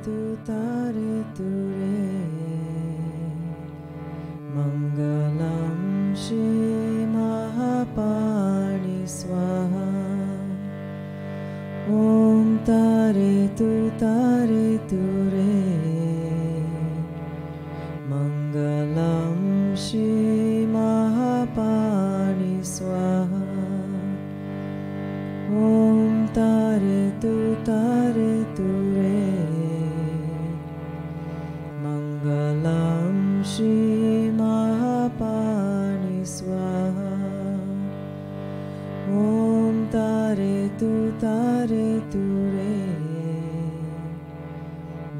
tu tare tu re. Mangalam Shri Mahapani Swaha. Om tare tu re. Mangalam Shri Mahapani Swaha. Om tare tu re. Mangalam Shri Mahapani Swaha. Om tare tu re.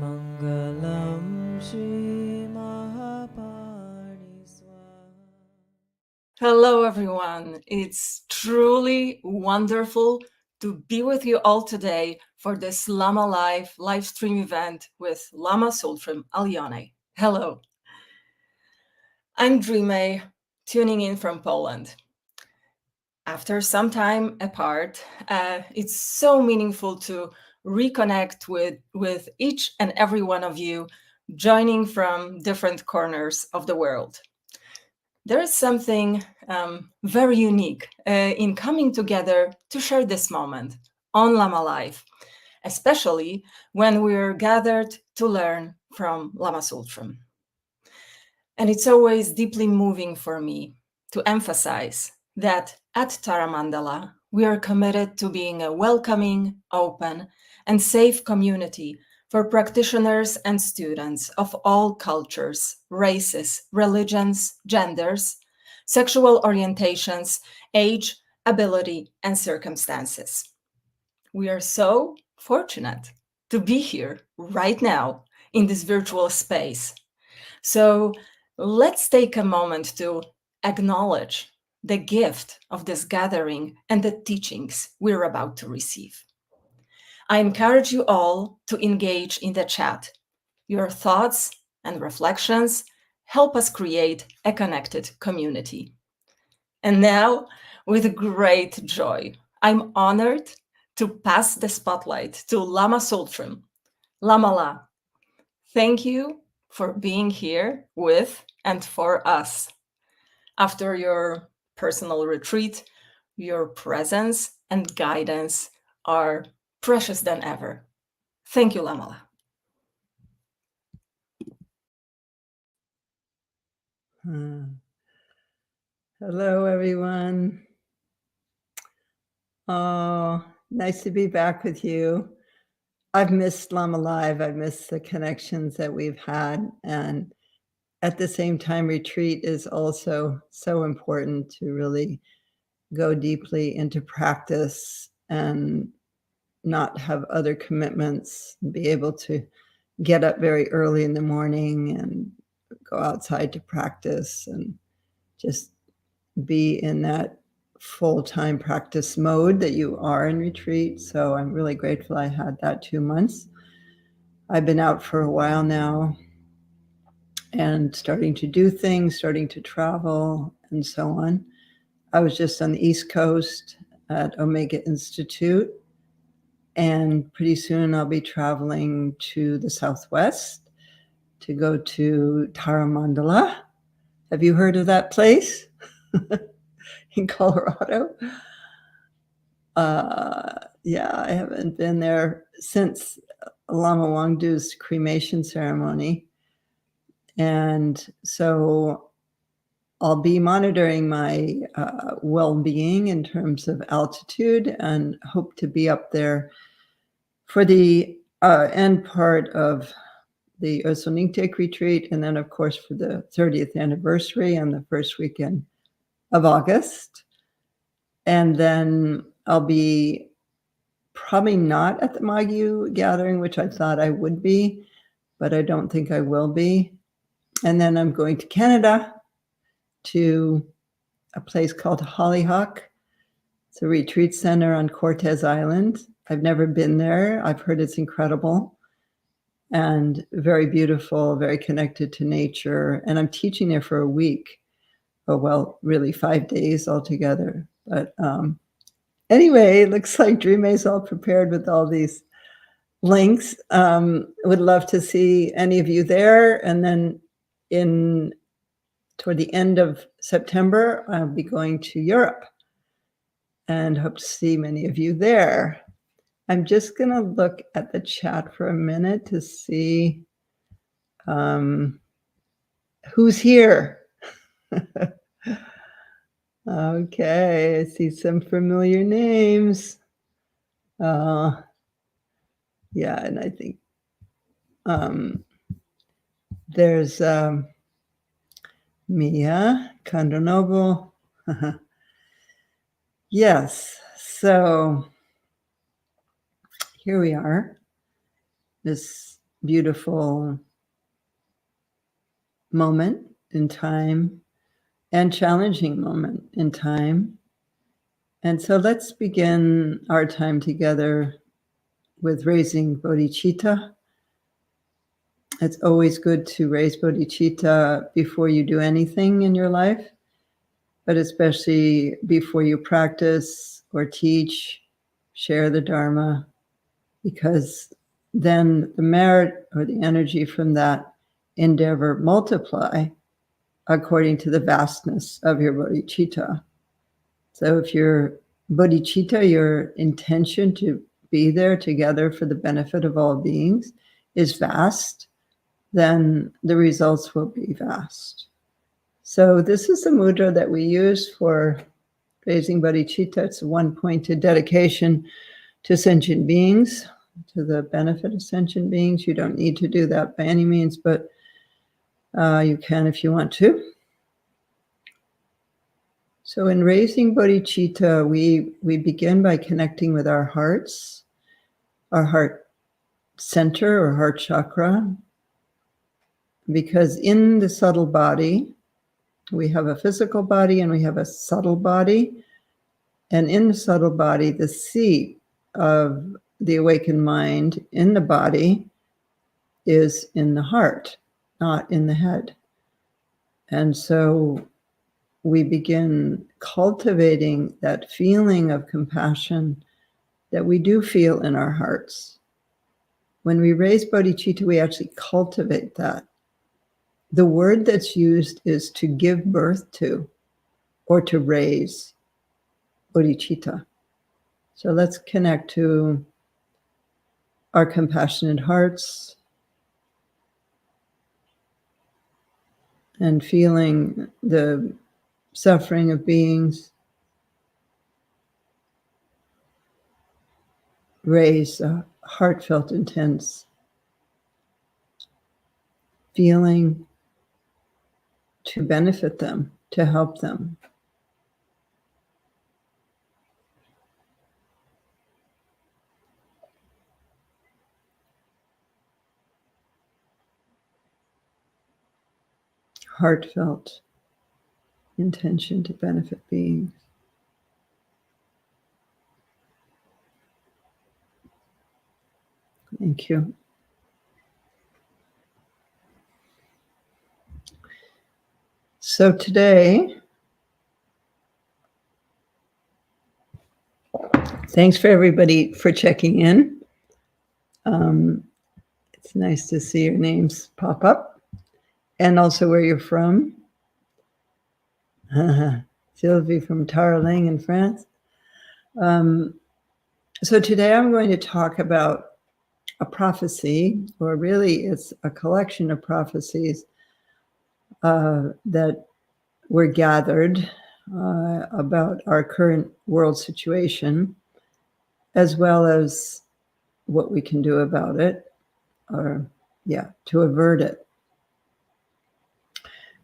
Mangalam Shri Mahapani Swaha. Hello, everyone. It's truly wonderful to be with you all today for this Lama Live live stream event with Lama Tsultrim Allione. Hello. I'm Jigme, tuning in from Poland. After some time apart, it's so meaningful to reconnect with each and every one of you joining from different corners of the world. There is something very unique in coming together to share this moment on Lama Life, especially when we're gathered to learn from Lama Tsultrim. And it's always deeply moving for me to emphasize that at Tara Mandala, we are committed to being a welcoming, open, and safe community for practitioners and students of all cultures, races, religions, genders, sexual orientations, age, ability, and circumstances. We are so fortunate to be here right now in this virtual space. So let's take a moment to acknowledge the gift of this gathering and the teachings we're about to receive. I encourage you all to engage in the chat. Your thoughts and reflections help us create a connected community. And now, with great joy, I'm honored to pass the spotlight to Lama Tsultrim. Lama La, thank you for being here with and for us. After your personal retreat, your presence and guidance are precious than ever. Thank you, Lama. Hello, everyone. Oh, nice to be back with you. I've missed Lama Live. I've missed the connections that we've had. And at the same time, retreat is also so important to really go deeply into practice and not have other commitments, and be able to get up very early in the morning and go outside to practice and just be in that full-time practice mode that you are in retreat. So I'm really grateful I had that 2 months. I've been out for a while now and starting to do things, starting to travel and so on. I was just on the East Coast at Omega Institute, and pretty soon I'll be traveling to the Southwest to go to Tara Mandala. Have you heard of that place? In Colorado? Yeah, I haven't been there since Lama Wangdu's cremation ceremony. And so I'll be monitoring my well-being in terms of altitude and hope to be up there for the end part of the Ösel Nyingtig retreat, and then, of course, for the 30th anniversary on the first weekend of August. And then I'll be probably not at the Magyu gathering, which I thought I would be, but I don't think I will be. And then I'm going to Canada to a place called Hollyhock. It's a retreat center on Cortes Island. I've never been there. I've heard it's incredible and very beautiful, very connected to nature. And I'm teaching there for a week. Oh, well, really 5 days altogether. But anyway, it looks like Jigme's all prepared with all these links. Would love to see any of you there. And then toward the end of September, I'll be going to Europe and hope to see many of you there. I'm just going to look at the chat for a minute to see who's here. Okay, I see some familiar names. Yeah, and I think there's Mia Kandonobu. Yes, so here we are, this beautiful moment in time and challenging moment in time. And so let's begin our time together with raising bodhicitta. It's always good to raise bodhicitta before you do anything in your life, but especially before you practice or teach, share the Dharma, because then the merit or the energy from that endeavor multiply according to the vastness of your bodhicitta. So if your bodhicitta, your intention to be there together for the benefit of all beings, is vast, then the results will be vast. So this is the mudra that we use for raising bodhicitta. It's a one-pointed dedication to sentient beings, to the benefit of sentient beings. You don't need to do that by any means, but you can if you want to. So in raising bodhicitta, we begin by connecting with our hearts, our heart center or heart chakra, because in the subtle body, we have a physical body and we have a subtle body. And in the subtle body, the seat of the awakened mind in the body is in the heart, not in the head. And so we begin cultivating that feeling of compassion that we do feel in our hearts. When we raise bodhicitta, we actually cultivate that. The word that's used is to give birth to or to raise bodhicitta. So let's connect to our compassionate hearts and feeling the suffering of beings. Raise a heartfelt, intense feeling to benefit them, to help them. Heartfelt intention to benefit beings. Thank you. So today, thanks for everybody for checking in. It's nice to see your names pop up and also where you're from. Sylvie from Tara in France. So today I'm going to talk about a prophecy, or really it's a collection of prophecies that were gathered about our current world situation, as well as what we can do about it, or to avert it.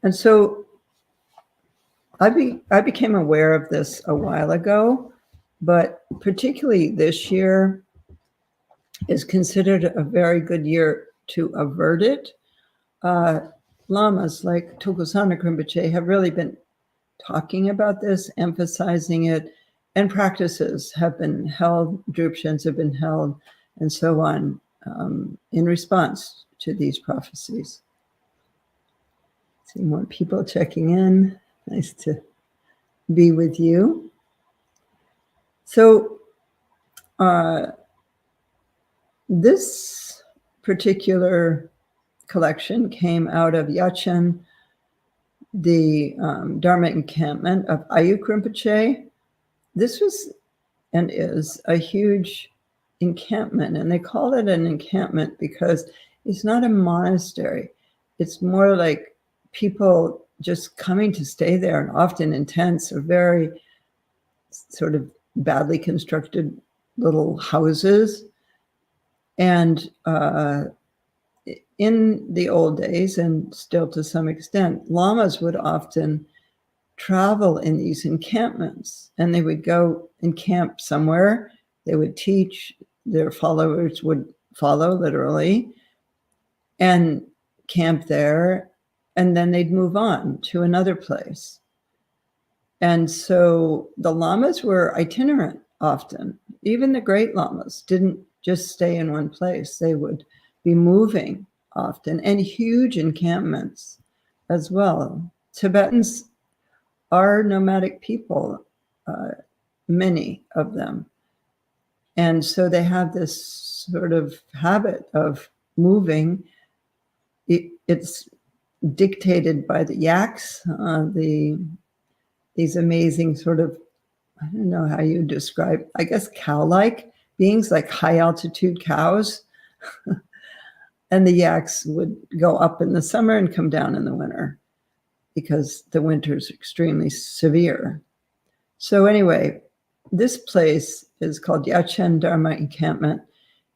And so I became aware of this a while ago, but particularly this year is considered a very good year to avert it. Lamas like Tokusana Rinpoche have really been talking about this, emphasizing it, and practices have been held, drupshans have been held, and so on, in response to these prophecies. See more people checking in. Nice to be with you. So this particular collection came out of Yachen, the Dharma encampment of Ayuk Rinpoche. This was and is a huge encampment, and they call it an encampment because it's not a monastery. It's more like people just coming to stay there, and often in tents or very sort of badly constructed little houses. And in the old days, and still to some extent, lamas would often travel in these encampments, and they would go and camp somewhere. They would teach, their followers would follow literally and camp there, and then they'd move on to another place. And so the lamas were itinerant often. Even the great lamas didn't just stay in one place. They would be moving often, and huge encampments as well. Tibetans are nomadic people, many of them. And so they have this sort of habit of moving. It's dictated by the yaks, these amazing sort of, I don't know how you describe, I guess cow-like beings, like high altitude cows. And the yaks would go up in the summer and come down in the winter, because the winter is extremely severe. So anyway, this place is called Yachen Dharma Encampment,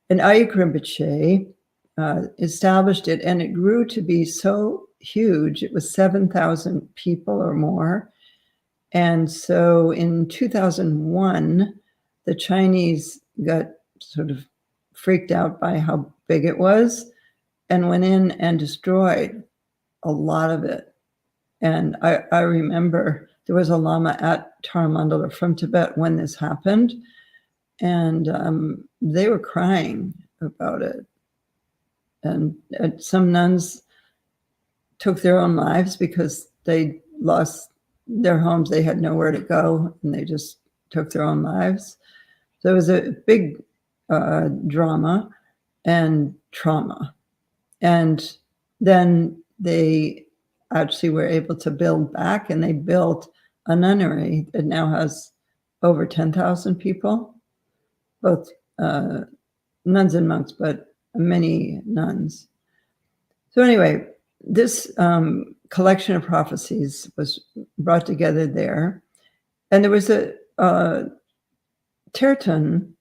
and Ayuk Rinpoche established it, and it grew to be so huge. It was 7,000 people or more. And so in 2001, the Chinese got sort of freaked out by how big it was and went in and destroyed a lot of it. And I remember there was a lama at Tara Mandala from Tibet when this happened, and they were crying about it. And some nuns took their own lives because they lost their homes. They had nowhere to go, and they just took their own lives. So it was a big drama and trauma. And then they actually were able to build back, and they built a nunnery that now has over 10,000 people, both nuns and monks, but many nuns. So anyway, this collection of prophecies was brought together there. And there was a Tertön,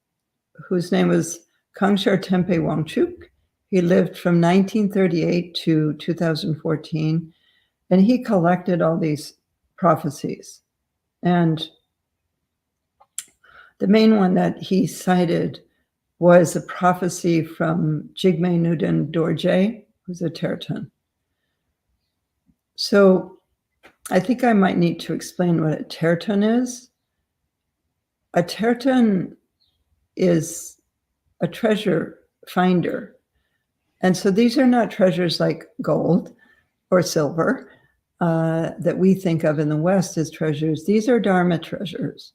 whose name was Kangshar Tempe Wangchuk. He lived from 1938 to 2014, and he collected all these prophecies. And the main one that he cited was a prophecy from Jigme Nuden Dorje, who's a Tertön. So I think I might need to explain what a Tertön is. A Tertön is a treasure finder. And so these are not treasures like gold or silver that we think of in the West as treasures. These are Dharma treasures.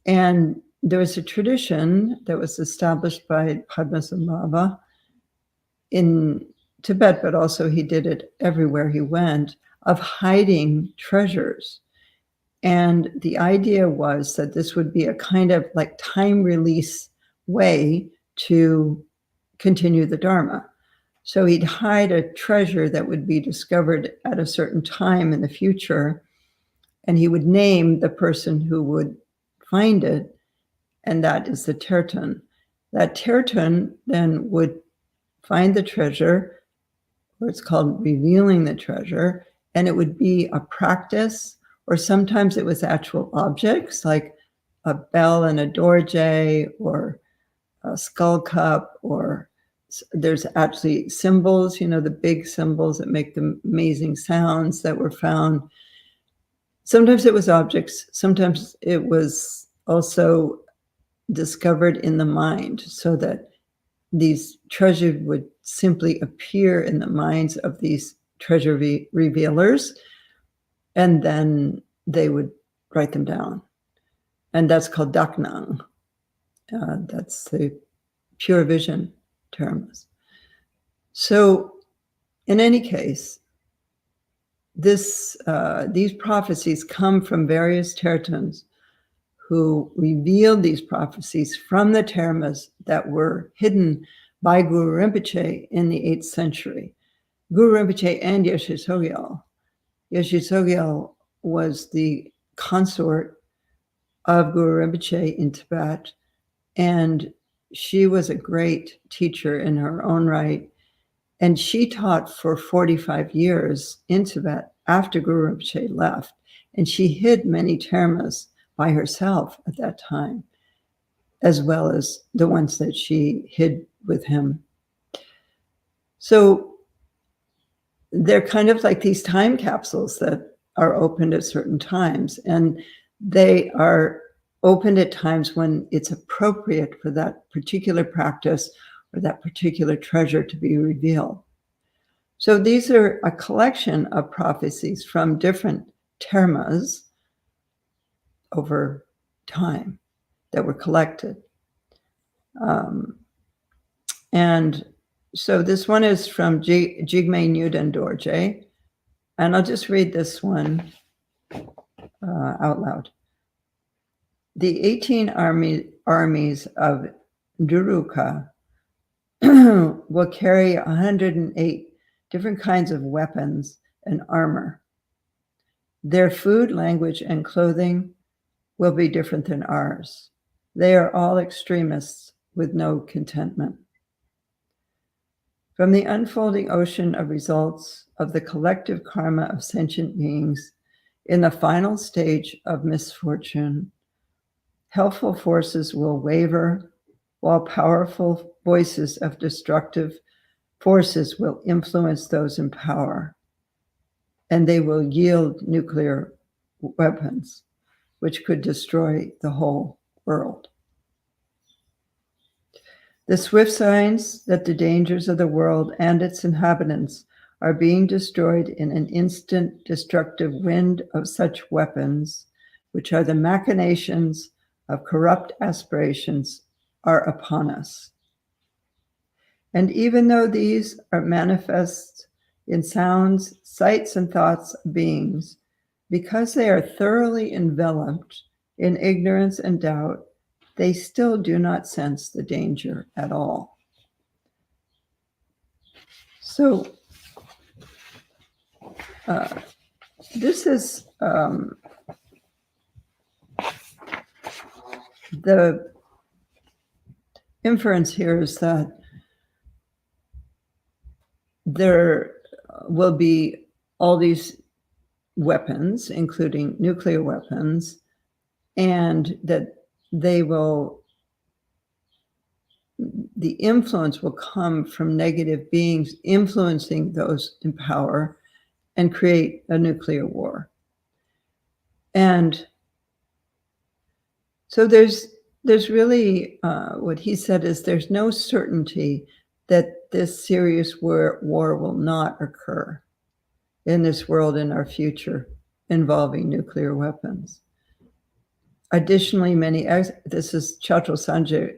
And there was a tradition that was established by Padmasambhava in Tibet, but also he did it everywhere he went, of hiding treasures. And the idea was that this would be a kind of like time release way to continue the Dharma. So he'd hide a treasure that would be discovered at a certain time in the future, and he would name the person who would find it, and that is the Tertön. That Tertön then would find the treasure, or it's called revealing the treasure, and it would be a practice, or sometimes it was actual objects like a bell and a dorje, or a skull cup, or there's actually symbols, you know, the big symbols that make the amazing sounds that were found. Sometimes it was objects, sometimes it was also discovered in the mind, so that these treasures would simply appear in the minds of these treasure revealers, and then they would write them down. And that's called Daknang. That's the pure vision termas. So in any case, these prophecies come from various Tertöns who revealed these prophecies from the termas that were hidden by Guru Rinpoche in the 8th century. Guru Rinpoche and Yeshe Tsogyal. Yeshe Tsogyal was the consort of Guru Rinpoche in Tibet, and she was a great teacher in her own right. And she taught for 45 years in Tibet after Guru Rinpoche left. And she hid many termas by herself at that time, as well as the ones that she hid with him. So they're kind of like these time capsules that are opened at certain times. And they are opened at times when it's appropriate for that particular practice or that particular treasure to be revealed. So these are a collection of prophecies from different termas over time that were collected. And so this one is from Jigme, Nuden, Dorje. And I'll just read this one out loud. The 18 armies of Duruka will carry 108 different kinds of weapons and armor. Their food, language, and clothing will be different than ours. They are all extremists with no contentment. From the unfolding ocean of results of the collective karma of sentient beings in the final stage of misfortune, helpful forces will waver, while powerful voices of destructive forces will influence those in power, and they will yield nuclear weapons, which could destroy the whole world. The swift signs that the dangers of the world and its inhabitants are being destroyed in an instant destructive wind of such weapons, which are the machinations of corrupt aspirations, are upon us. And even though these are manifest in sounds, sights, and thoughts of beings, because they are thoroughly enveloped in ignorance and doubt, they still do not sense the danger at all. So this is the inference here is that there will be all these weapons, including nuclear weapons, and that the influence will come from negative beings influencing those in power and create a nuclear war. And so there's really, what he said is there's no certainty that this serious war will not occur in this world in our future involving nuclear weapons. Additionally, this is Chatrul Sanjay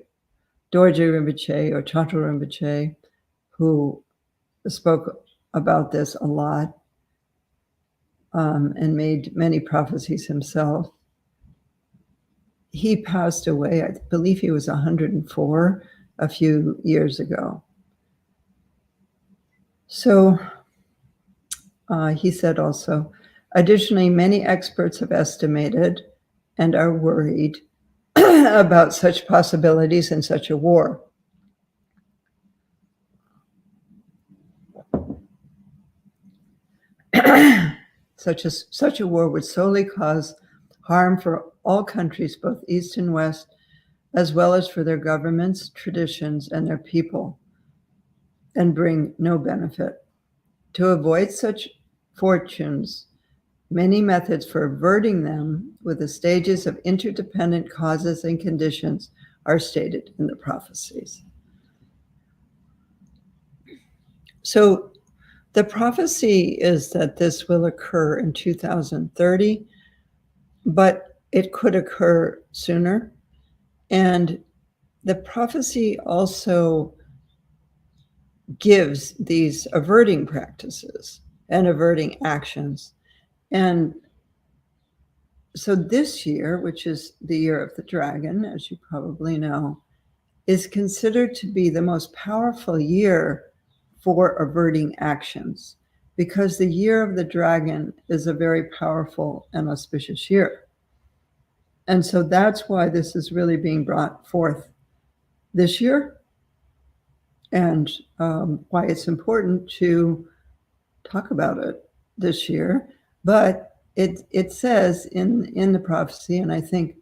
Dorje Rinpoche or Chatrul Rinpoche, who spoke about this a lot and made many prophecies himself. He passed away, I believe he was 104 a few years ago. So he said also, additionally, many experts have estimated and are worried about such possibilities in such a war. Such a war would solely cause harm for all countries, both East and West, as well as for their governments, traditions, and their people, and bring no benefit. To avoid such fortunes, many methods for averting them with the stages of interdependent causes and conditions are stated in the prophecies. So the prophecy is that this will occur in 2030, but it could occur sooner. And the prophecy also gives these averting practices and averting actions. And so this year, which is the year of the dragon, as you probably know, is considered to be the most powerful year for averting actions, because the year of the dragon is a very powerful and auspicious year. And so that's why this is really being brought forth this year, and why it's important to talk about it this year. But it says in the prophecy, and I think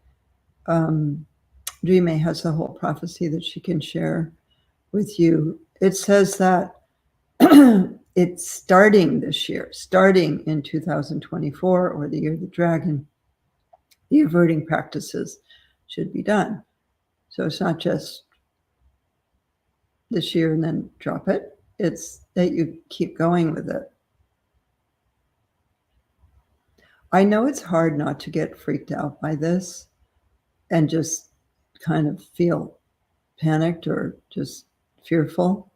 Jigme has the whole prophecy that she can share with you. It says that it's starting this year, starting in 2024, or the year of the dragon, the averting practices should be done. So it's not just this year and then drop it. It's that you keep going with it. I know it's hard not to get freaked out by this and just kind of feel panicked or just fearful.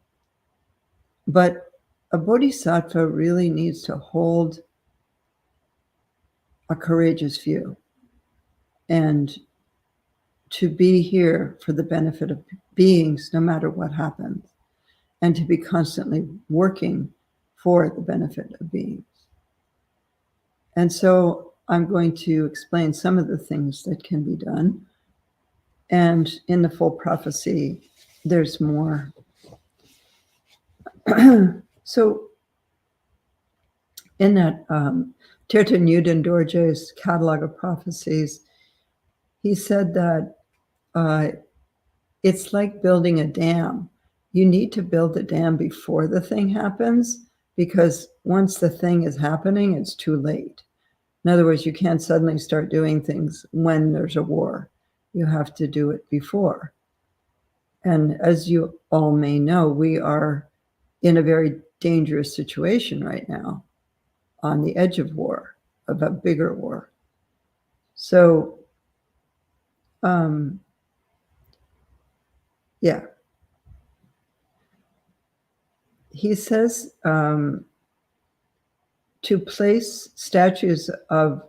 But a bodhisattva really needs to hold a courageous view and to be here for the benefit of beings, no matter what happens, and to be constantly working for the benefit of beings. And so I'm going to explain some of the things that can be done. And in the full prophecy, there's more. So in that Tertön Nuden Dorje's catalog of prophecies, he said that it's like building a dam. You need to build the dam before the thing happens, because once the thing is happening, it's too late. In other words, you can't suddenly start doing things when there's a war. You have to do it before. And as you all may know, we are in a very dangerous situation right now, on the edge of war, of a bigger war. So, yeah. He says to place statues of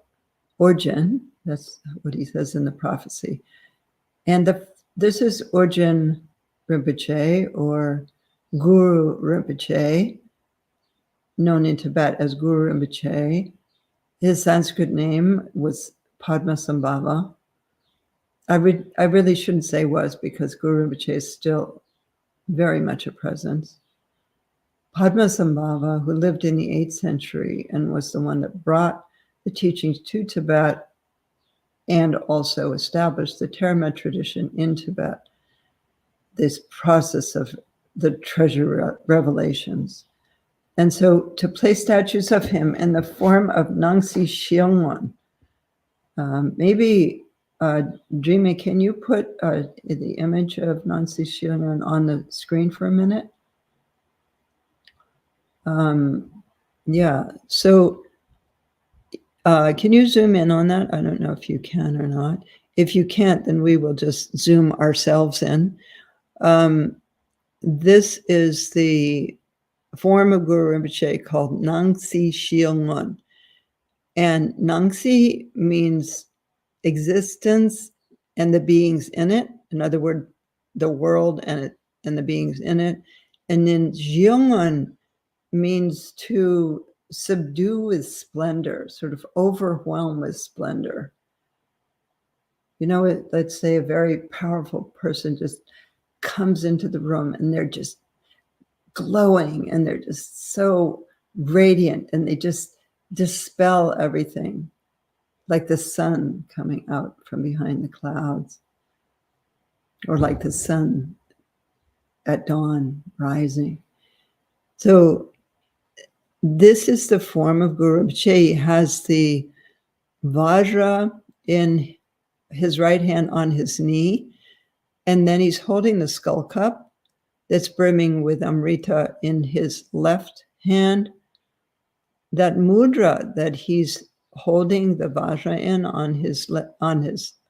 Orjin, that's what he says in the prophecy. And this is Orjin Rinpoche, or Guru Rinpoche, known in Tibet as Guru Rinpoche. His Sanskrit name was Padmasambhava. I really shouldn't say was, because Guru Rinpoche is still very much a presence. Padmasambhava, who lived in the 8th century and was the one that brought the teachings to Tibet and also established the Terma tradition in Tibet, this process of the treasure revelations. And so to place statues of him in the form of Nangsi Zilnön, maybe Jigme, can you put the image of Nangsi Zilnön on the screen for a minute? Yeah, so can you zoom in on that? I don't know if you can or not. If you can't, then we will just zoom ourselves in. This is the form of Guru Rinpoche called Nangsi Zilnön. And Nangsi means existence and the beings in it. In other words, the world and the beings in it. And then Zilnön means to subdue with splendor, sort of overwhelm with splendor. You know, let's say a very powerful person just comes into the room and they're just glowing and they're just so radiant and they just dispel everything, like the sun coming out from behind the clouds, or like the sun at dawn rising. So this is the form of Guru Rinpoche. He has the Vajra in his right hand on his knee, and then he's holding the skull cup that's brimming with Amrita in his left hand. That mudra that he's holding the Vajra in on his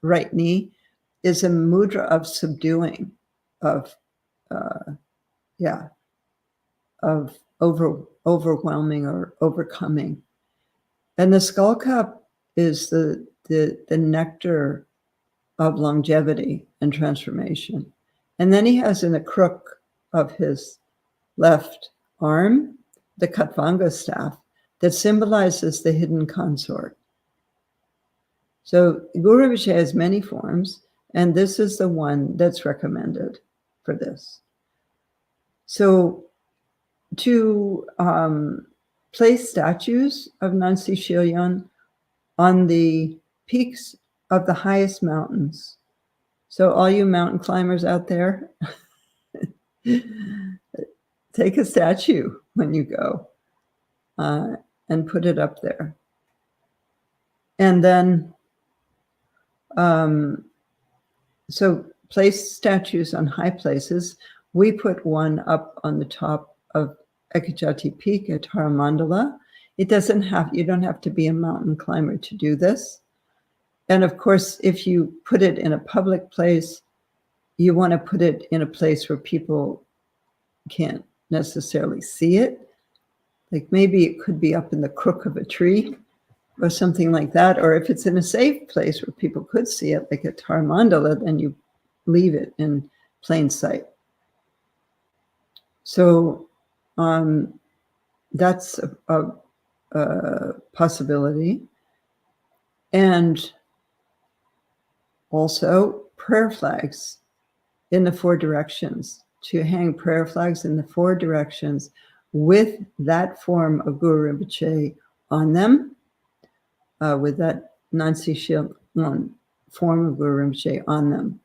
right knee is a mudra of subduing, of of overwhelming or overcoming. And the skull cup is the nectar of longevity and transformation. And then he has in the crook of his left arm the Khatvanga staff that symbolizes the hidden consort. So Guru Rinpoche has many forms, and this is the one that's recommended for this. So to place statues of Nangsi Shilyon on the peaks of the highest mountains. So all you mountain climbers out there, take a statue when you go and put it up there. And then, so place statues on high places. We put one up on the top of Ekachati Peak at Tara Mandala. It doesn't have, you don't have to be a mountain climber to do this. And of course, if you put it in a public place, you want to put it in a place where people can't necessarily see it. Like maybe it could be up in the crook of a tree or something like that. Or if it's in a safe place where people could see it, like at Tara Mandala, then you leave it in plain sight. So that's a possibility. And also prayer flags in the four directions, to hang prayer flags in the four directions with that form of Guru Rinpoche on them, with that Nangsi Shilyon form of Guru Rinpoche on them.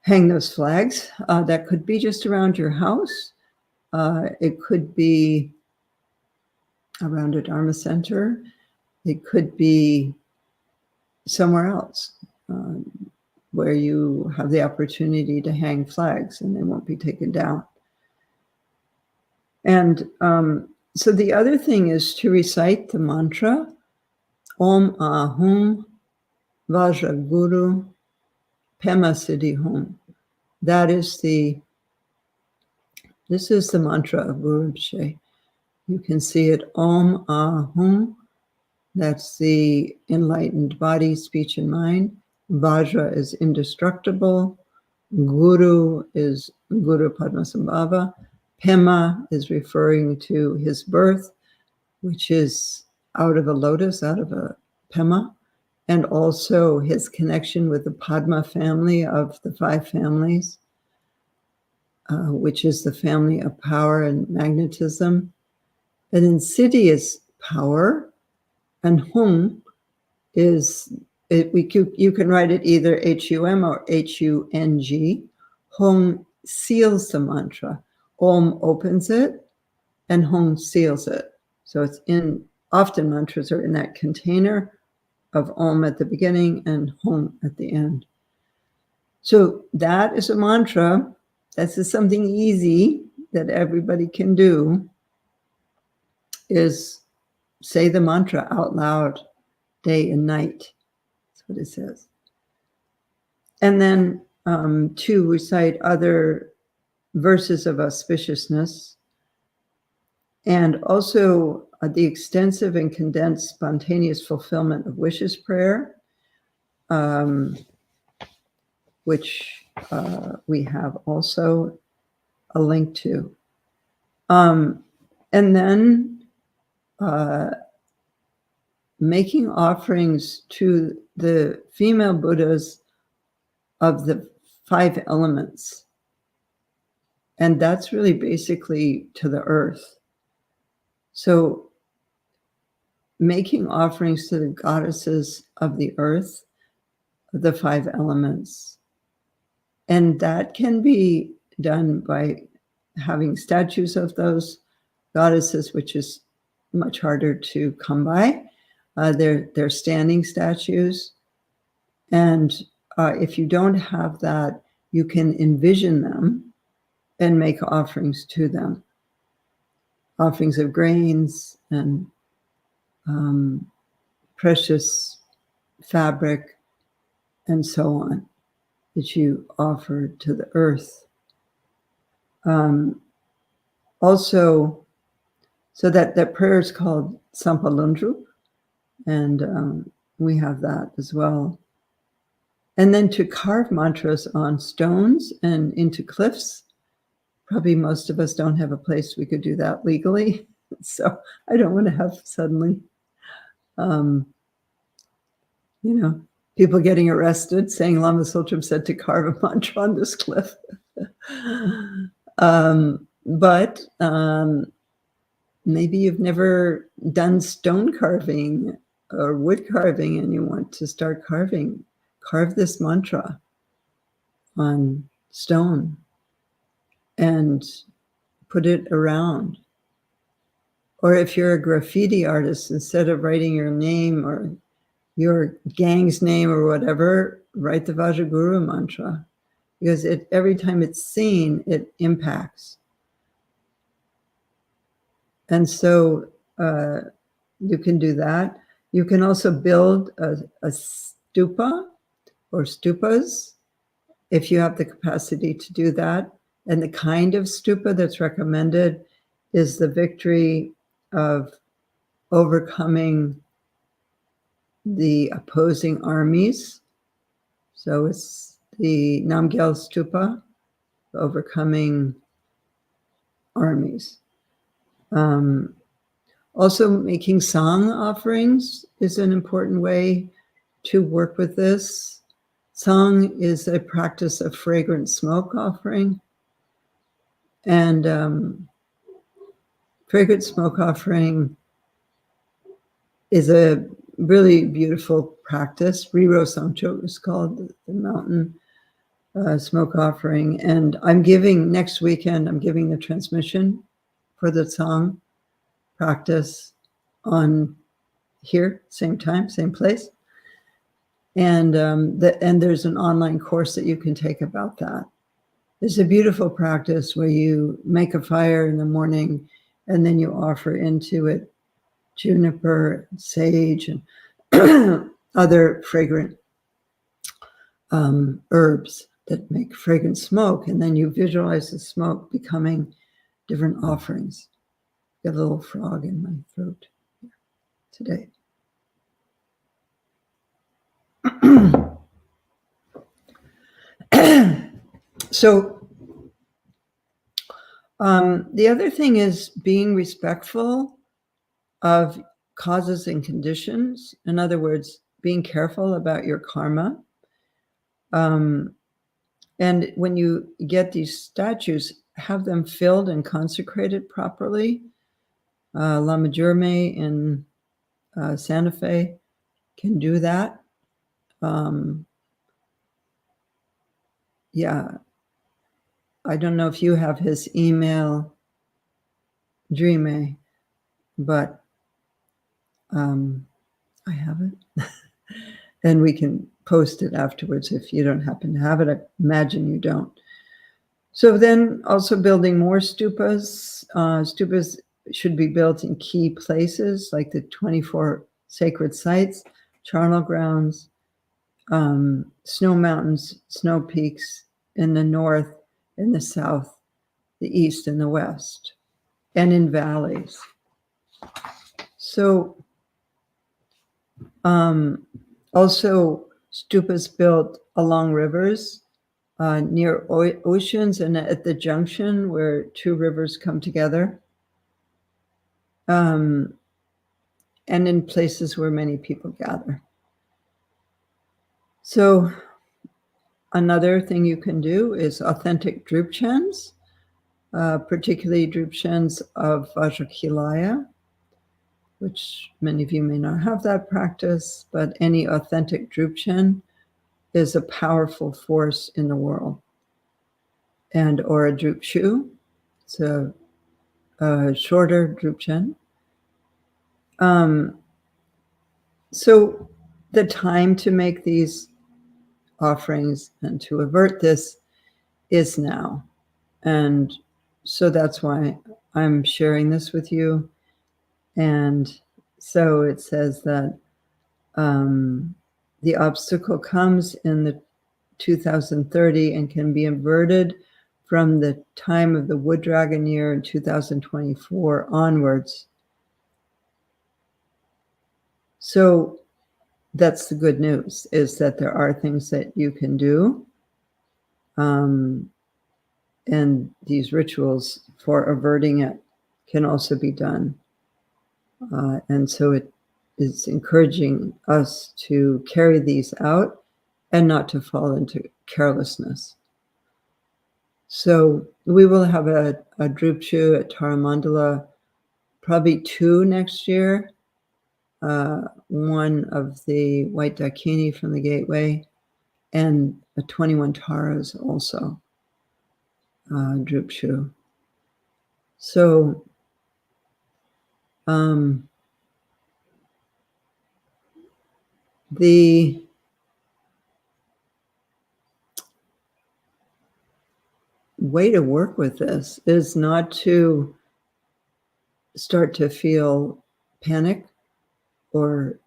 Hang those flags. That could be just around your house. It could be around a Dharma center. It could be somewhere else where you have the opportunity to hang flags and they won't be taken down. And so the other thing is to recite the mantra, Om Ahum Vajra Guru Pema Siddhi Hum. This is the mantra of Guru Rinpoche. You can see it, Om Ahum. That's the enlightened body, speech, and mind. Vajra is indestructible. Guru is Guru Padmasambhava. Pema is referring to his birth, which is out of a lotus, out of a Pema, and also his connection with the Padma family of the five families, which is the family of power and magnetism. And then Siddhi is power, and Hum is, you can write it either H-U-M or H-U-N-G. Hum seals the mantra. Om opens it, and Hum seals it. So it's often mantras are in that container of Om at the beginning and Hum at the end. So that is a mantra. That's just something easy that everybody can do, is say the mantra out loud day and night. That's what it says. And then to recite other verses of auspiciousness, and also the extensive and condensed spontaneous fulfillment of wishes prayer, which we have also a link to. And then making offerings to the female Buddhas of the 5 elements. And that's really basically to the earth. So making offerings to the goddesses of the earth, the 5 elements. And that can be done by having statues of those goddesses, which is much harder to come by. They're standing statues. And if you don't have that, you can envision them and make offerings to them. Offerings of grains and precious fabric and so on that you offer to the earth. also, so that prayer is called Sampalundru, and we have that as well. And then to carve mantras on stones and into cliffs. Probably most of us don't have a place we could do that legally. So I don't want to have suddenly, people getting arrested saying Lama Tsultrim said to carve a mantra on this cliff. But maybe you've never done stone carving or wood carving and you want to start carving. Carve this mantra on stone and put it around. Or if you're a graffiti artist, instead of writing your name or your gang's name or whatever, write the Vajraguru mantra, because every time it's seen, it impacts. And so you can do that. You can also build a stupa or stupas if you have the capacity to do that. And the kind of stupa that's recommended is the victory of overcoming the opposing armies. So it's the Namgyal Stupa, overcoming armies. Also, making song offerings is an important way to work with this. Song is a practice of fragrant smoke offering. And fragrant smoke offering is a really beautiful practice. Riro Songcho is called, the mountain smoke offering. And next weekend, I'm giving the transmission for the song practice on here, same time, same place. And there's an online course that you can take about that. It's a beautiful practice where you make a fire in the morning and then you offer into it juniper, sage, and other fragrant herbs that make fragrant smoke. And then you visualize the smoke becoming different offerings. Got a little frog in my throat today. So the other thing is being respectful of causes and conditions. In other words, being careful about your karma. And when you get these statues, have them filled and consecrated properly. Lama Jigme in Santa Fe can do that. Yeah, I don't know if you have his email, Jigme, but I have it. And we can post it afterwards if you don't happen to have it. I imagine you don't. So then also building more stupas. Stupas should be built in key places like the 24 sacred sites, charnel grounds, snow mountains, snow peaks in the north, in the south, the east, and the west, and in valleys. So also stupas built along rivers, near oceans and at the junction where two rivers come together, and in places where many people gather. So another thing you can do is authentic drupchans, particularly drupchans of Vajrakilaya, which many of you may not have that practice, but any authentic drupchan is a powerful force in the world. Or a drupshu, it's a shorter drupchan. So the time to make these offerings and to avert this is now. And so that's why I'm sharing this with you. And so it says that the obstacle comes in the 2030 and can be averted from the time of the Wood Dragon year in 2024 onwards. So that's the good news, is that there are things that you can do. And these rituals for averting it can also be done. And so it is encouraging us to carry these out and not to fall into carelessness. So we will have a Drupchu at Tara Mandala, probably 2 next year. One of the White Dakini from the Gateway, and a 21 Taras also, Drupchu. So the way to work with this is not to start to feel panic or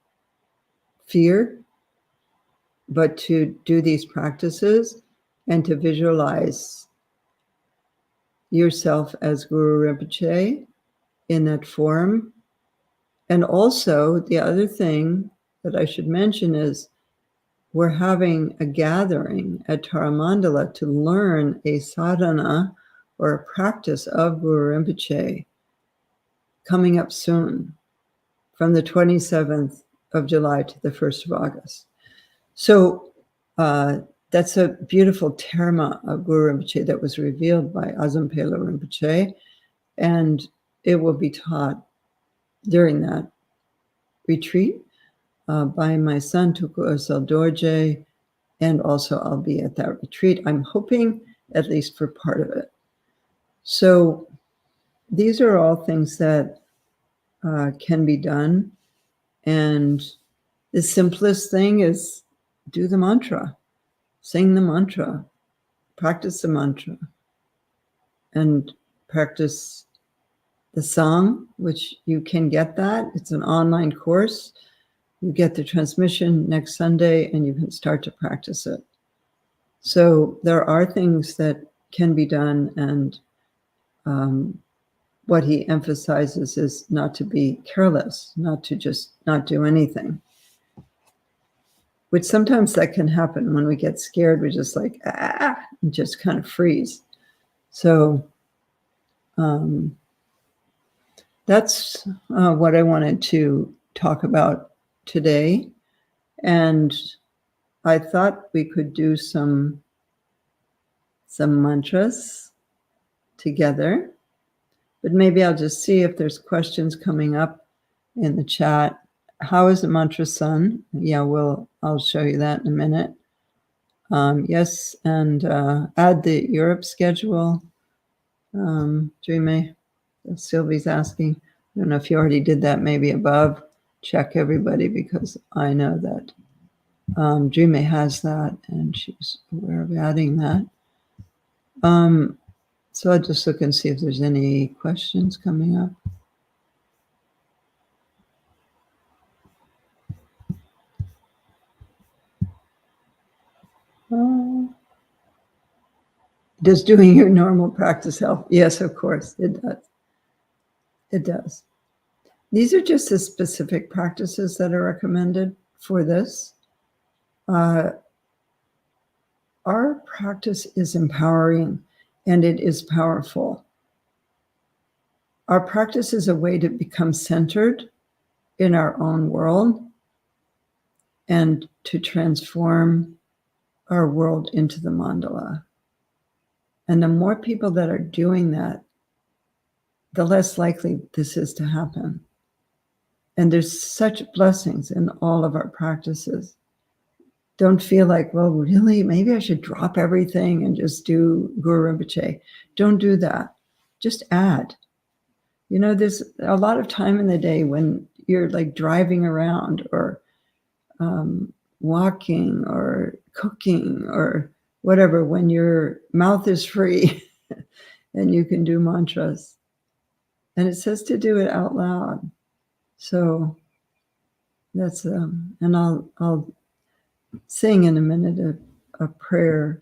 fear, but to do these practices and to visualize yourself as Guru Rinpoche in that form. And also, the other thing that I should mention is we're having a gathering at Tara Mandala to learn a sadhana or a practice of Guru Rinpoche coming up soon, from the 27th of July to the 1st of August. So that's a beautiful Terma of Guru Rinpoche that was revealed by Azampela Rinpoche, and it will be taught during that retreat by my son, Tuku Ösel Dorje, and also I'll be at that retreat. I'm hoping at least for part of it. So these are all things that can be done. And the simplest thing is do the mantra, sing the mantra, practice the mantra, and practice the song, which you can get that. It's an online course. You get the transmission next Sunday and you can start to practice it. So there are things that can be done, and what he emphasizes is not to be careless, not to just not do anything. Which sometimes that can happen when we get scared. We just like, and just kind of freeze. So that's what I wanted to talk about today. And I thought we could do some mantras together, but maybe I'll just see if there's questions coming up in the chat. How is the mantra sun? Yeah, I'll show you that in a minute. Yes, and add the Europe schedule. Jigme, Sylvie's asking. I don't know if you already did that, maybe above. Check everybody, because I know that Jigme has that and she's aware of adding that. So I'll just look and see if there's any questions coming up. Does doing your normal practice help? Yes, of course, it does. It does. These are just the specific practices that are recommended for this. Our practice is empowering and it is powerful. Our practice is a way to become centered in our own world and to transform our world into the mandala. And the more people that are doing that, the less likely this is to happen. And there's such blessings in all of our practices. Don't feel like, well, really, maybe I should drop everything and just do Guru Rinpoche. Don't do that. Just add. You know, there's a lot of time in the day when you're like driving around or walking or cooking or whatever, when your mouth is free and you can do mantras. And it says to do it out loud. So that's, and I'll sing in a minute a prayer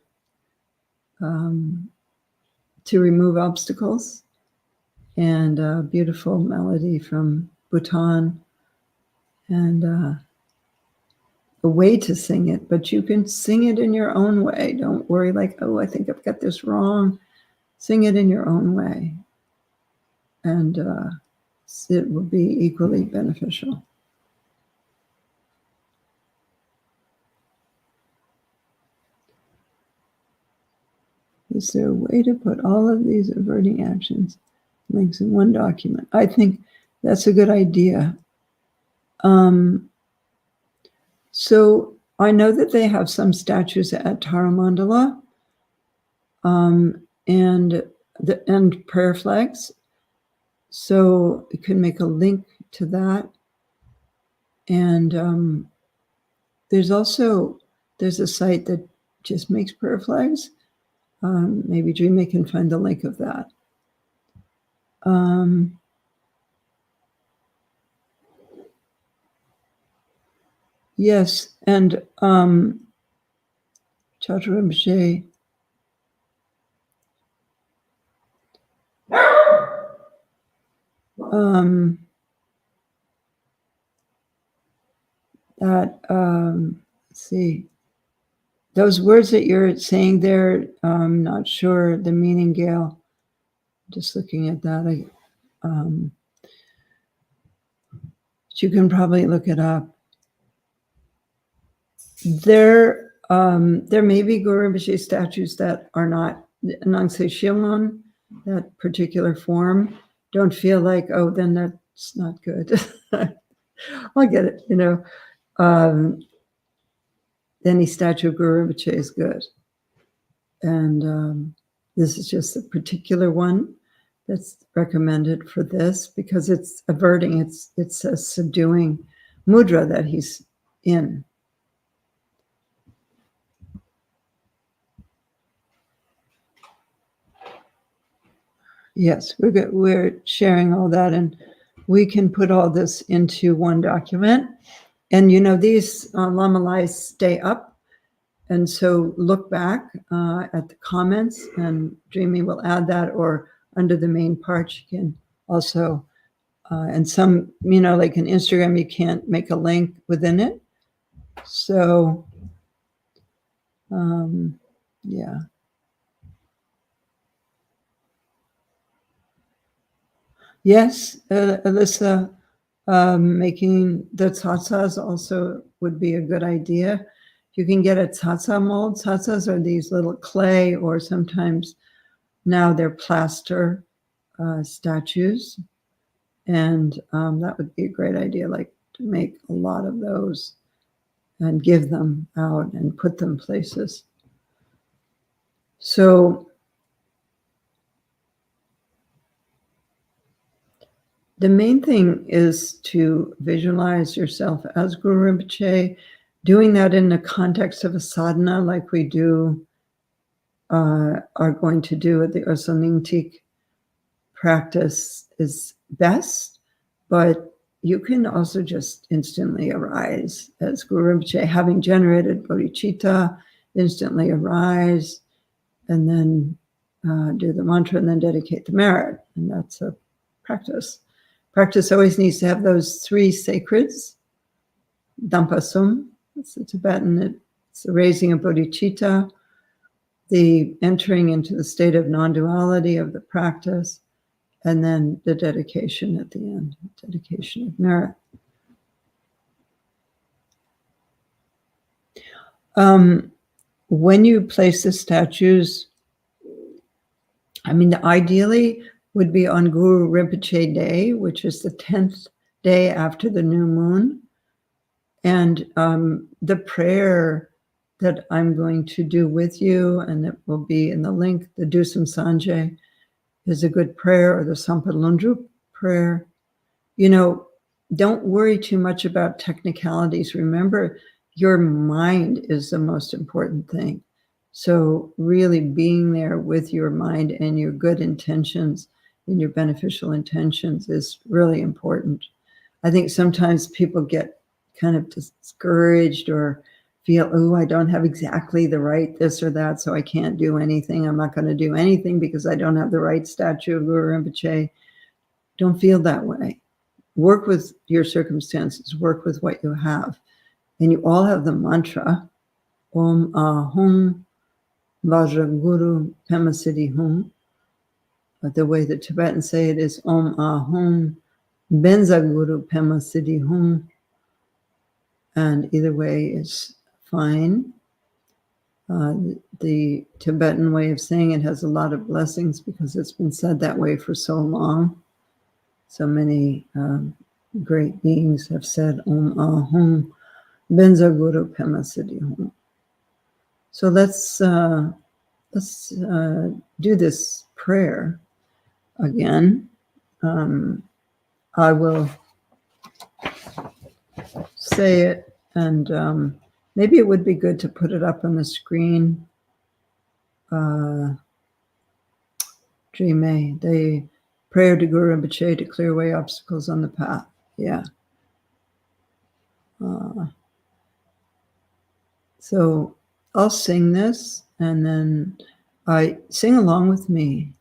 to remove obstacles, and a beautiful melody from Bhutan, and a way to sing it, but you can sing it in your own way. Don't worry like, oh, I think I've got this wrong. Sing it in your own way, and it will be equally beneficial. Is there a way to put all of these averting actions links in one document? I think that's a good idea. So I know that they have some statues at Tara Mandala, and prayer flags. So you can make a link to that. And there's a site that just makes prayer flags. Maybe Jigme can find the link of that. Yes, and Chatra Rinpoche let's see, those words that you're saying there, I'm not sure the meaning, Gail. Just looking at that, but you can probably look it up. There may be Guru Rinpoche statues that are not Nangsi Zilnön, that particular form. Don't feel like, oh, then that's not good. I'll get it, any statue of Guru Rinpoche is good. And this is just a particular one that's recommended for this because it's averting, it's a subduing mudra that he's in. Yes, we're sharing all that, and we can put all this into one document. And these Lama Lies stay up, and so look back at the comments, and Jigme will add that, or under the main part you can also, and some, like in Instagram, you can't make a link within it. So, yeah. Yes, Alyssa, making the tsatsas also would be a good idea. You can get a tsatsa mold. Tsatsas are these little clay, or sometimes now they're plaster statues. And that would be a great idea, like to make a lot of those and give them out and put them places. So the main thing is to visualize yourself as Guru Rinpoche, doing that in the context of a sadhana like we are going to do at the Ösel Nyingtig practice is best, but you can also just instantly arise as Guru Rinpoche, having generated Bodhicitta, instantly arise, and then do the mantra, and then dedicate the merit, and that's a practice. Practice always needs to have those three sacreds. Dampasum, it's the Tibetan, it's the raising of bodhicitta, the entering into the state of non-duality of the practice, and then the dedication at the end, dedication of merit. When you place the statues, ideally would be on Guru Rinpoche Day, which is the 10th day after the new moon. And the prayer that I'm going to do with you, and it will be in the link, the Dusam Sanjay, is a good prayer, or the Sampalundru prayer. Don't worry too much about technicalities. Remember, your mind is the most important thing. So really being there with your mind and your good intentions and your beneficial intentions is really important. I think sometimes people get kind of discouraged or feel, oh, I don't have exactly the right this or that, so I can't do anything. I'm not going to do anything because I don't have the right statue of Guru Rinpoche. Don't feel that way. Work with your circumstances. Work with what you have. And you all have the mantra, Om Ahum Vajra Guru Pema Siddhi Hum. But the way the Tibetans say it is Om Ahum Benza Guru Pema Siddhi Hum. And either way is fine. The Tibetan way of saying it has a lot of blessings because it's been said that way for so long. So many great beings have said Om Ahum Benza Guru Pema Siddhi Hum. So let's do this prayer again. I will say it, and maybe it would be good to put it up on the screen. Jigme, the prayer to Guru Rinpoche to clear away obstacles on the path. Yeah. So I'll sing this, and then I sing along with me.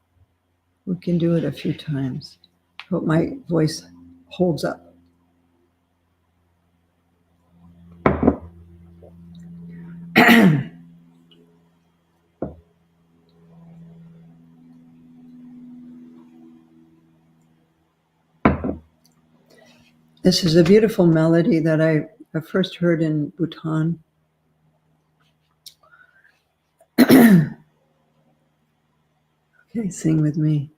We can do it a few times. Hope my voice holds up. This is a beautiful melody that I first heard in Bhutan. Okay, sing with me.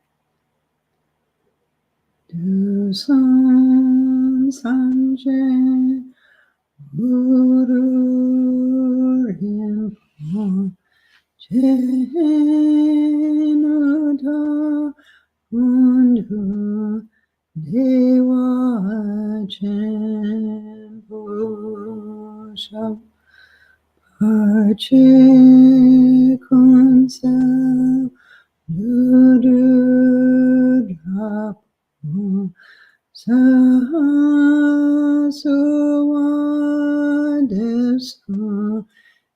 Du san sanje Guru Rinpoche Nada Undu Dewa Chenpo Shab Pache Kunsel Nudu Sasuwadesu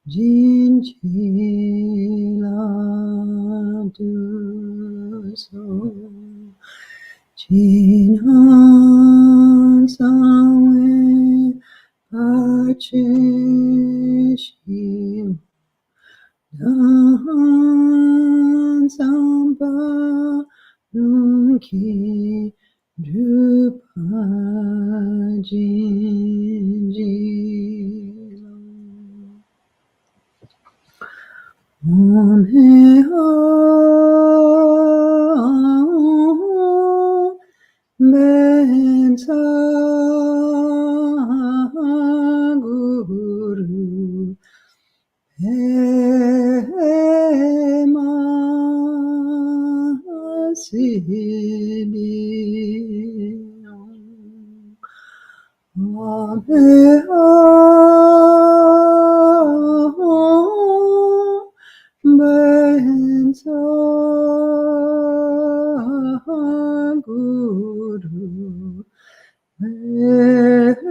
Jinchila Duso Jinan Sawe Pache Shiv Dan Samba Nunki Drupa Jinjila Om He Bensa Guru Pema Siddhi Om He Bensa Guru Pema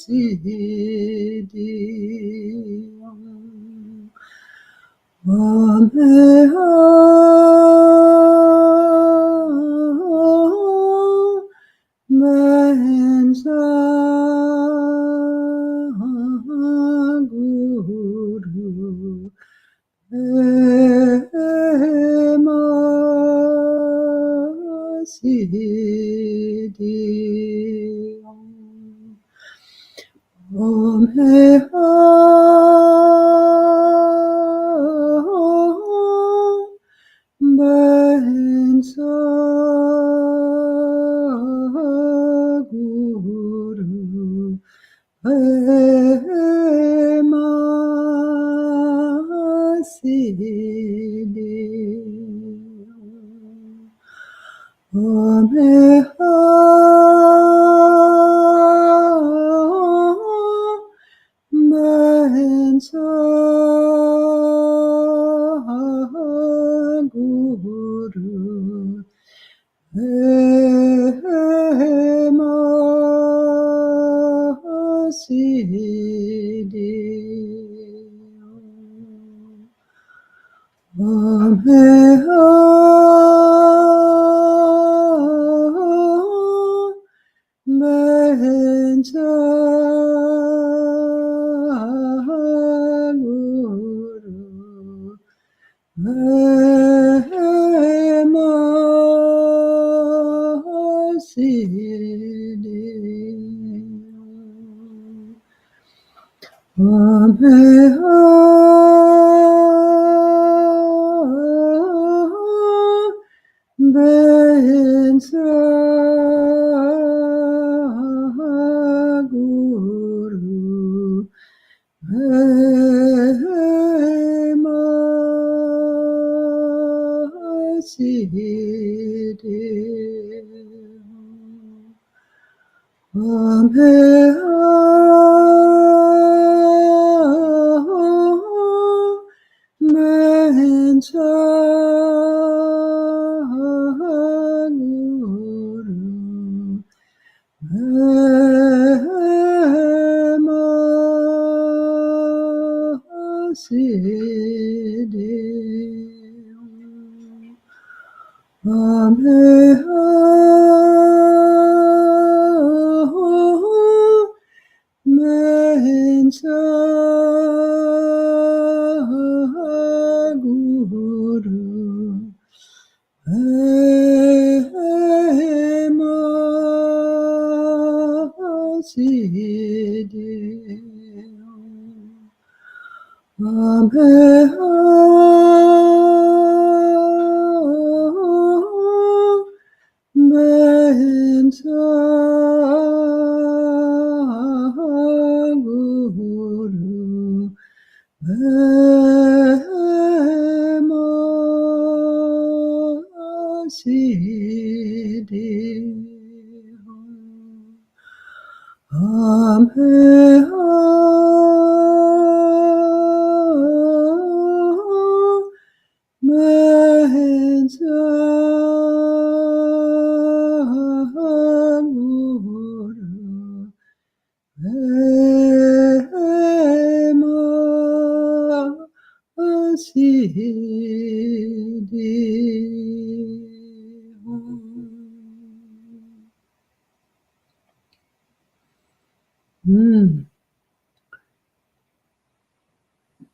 Siddhi Om He Bensa Guru Pema Siddhi Om He Bensa Guru Pema Siddhi Om He Bensa Guru Pema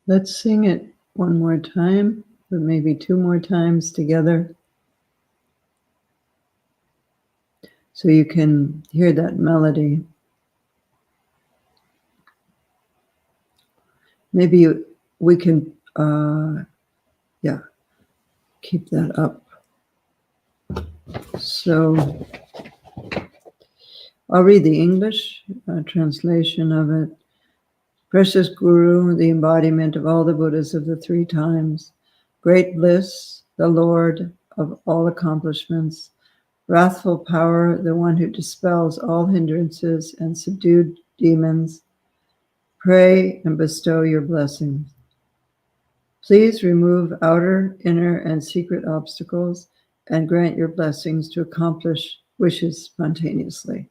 Let's sing it one more time, or maybe two more times together, so you can hear that melody. Maybe we can, keep that up. So I'll read the English translation of it. Precious Guru, the embodiment of all the Buddhas of the three times, great bliss, the Lord of all accomplishments, wrathful power, the one who dispels all hindrances and subdued demons, pray and bestow your blessings. Please remove outer, inner, and secret obstacles and grant your blessings to accomplish wishes spontaneously.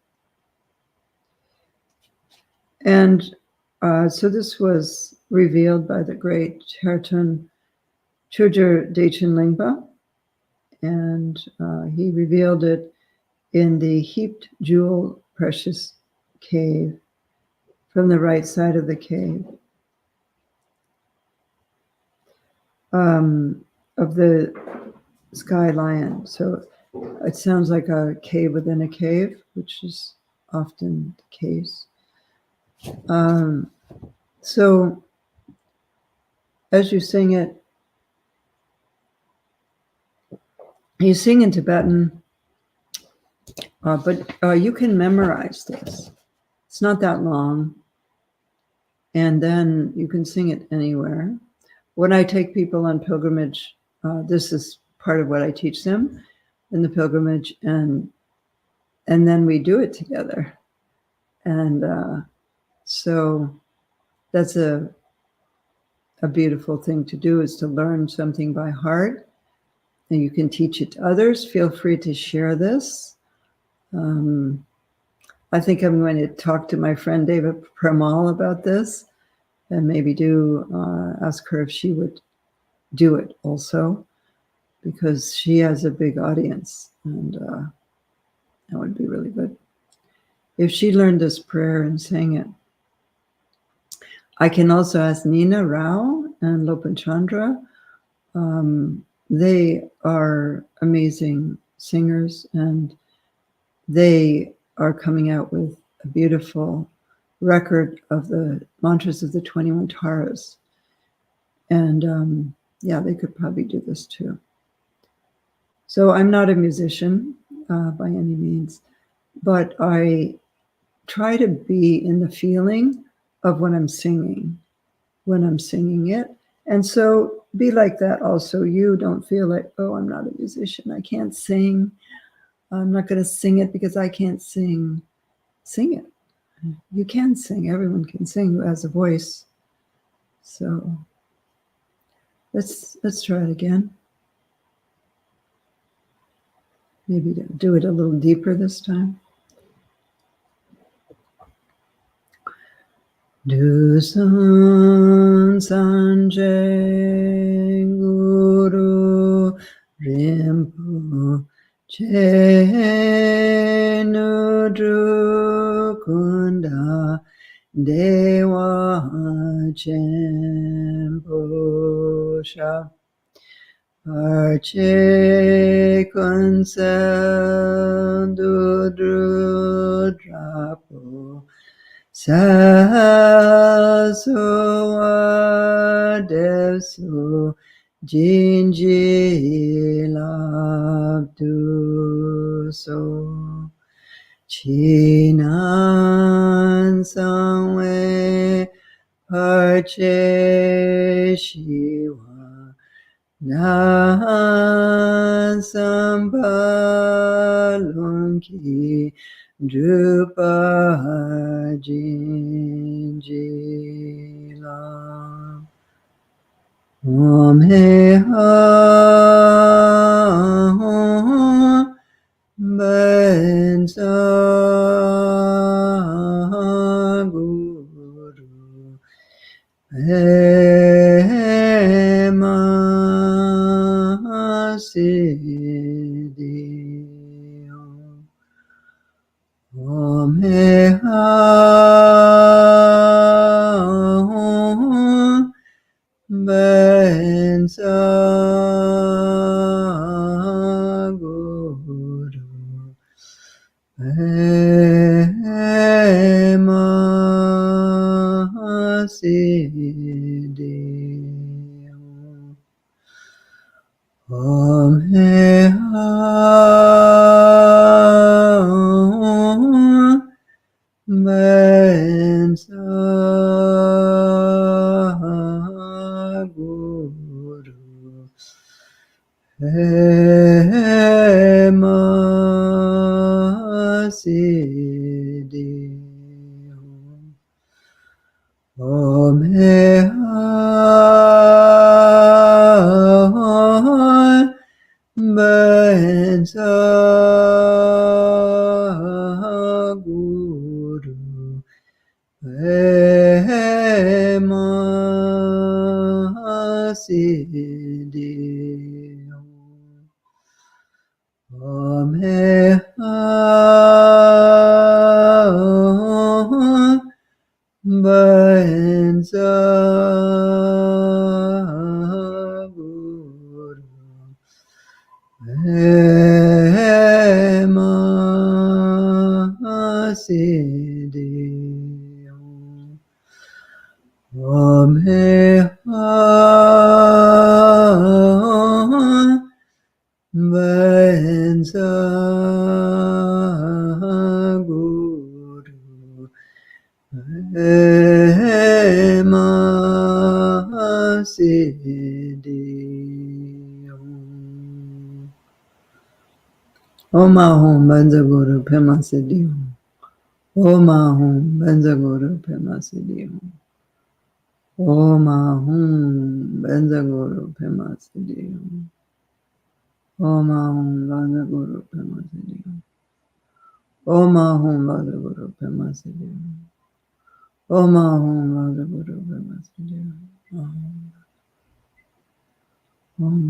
And so this was revealed by the great Tertön Chujer Dechen Lingpa, and he revealed it in the heaped jewel precious cave from the right side of the cave of the Sky Lion. So it sounds like a cave within a cave, which is often the case. So as you sing it, you sing in Tibetan, but you can memorize this. It's not that long. And then you can sing it anywhere. When I take people on pilgrimage, this is part of what I teach them in the pilgrimage, and then we do it together. And so that's a beautiful thing to do, is to learn something by heart, and you can teach it to others. Feel free to share this. I think I'm going to talk to my friend David Premal about this, and maybe ask her if she would do it also, because she has a big audience, and that would be really good. if she learned this prayer and sang it. I can also ask Nina Rao and Lopan Chandra. They are amazing singers, and they are coming out with a beautiful record of the mantras of the 21 Taras. And yeah, they could probably do this too. So I'm not a musician by any means, but I try to be in the feeling of when I'm singing it. And so be like that also. You don't feel like, oh, I'm not a musician, I can't sing, I'm not going to sing it because I can't sing. Sing it. You can sing. Everyone can sing who has a voice. So let's try it again. Maybe do it a little deeper this time. Dusan Sanjay Guru Rinpoche Nudru Kunda Dewa Chemposha Arche Kunsel Dudru Drapo Sasua Devsu Jinji Labdu So Chinan Sangwe Parche Shiva Nan Sambalunki Drupa Jinjila Om He Ha Bensa Guru Hema Siddhi Om He Ha Bensa Guru Hema Siddhi Om He Ha Bensa Guru Hema Siddhi Om He Ha Bensa Guru Hema Siddhi Om He Ha Bensa Guru Hema Siddhi Om He Ha Bensa Guru Hema Siddhi Om Ahum Bensa Guru Hema Siddhi Om Ahum Bensa Guru Hema Siddhi Om Ahum Bensa Guru Hema Siddhi Om Ahum Bensa Guru Hema Siddhi Om Ahum Bensa Guru Hema Siddhi Om Ahum Bensa Guru Hema Siddhi Om Ahum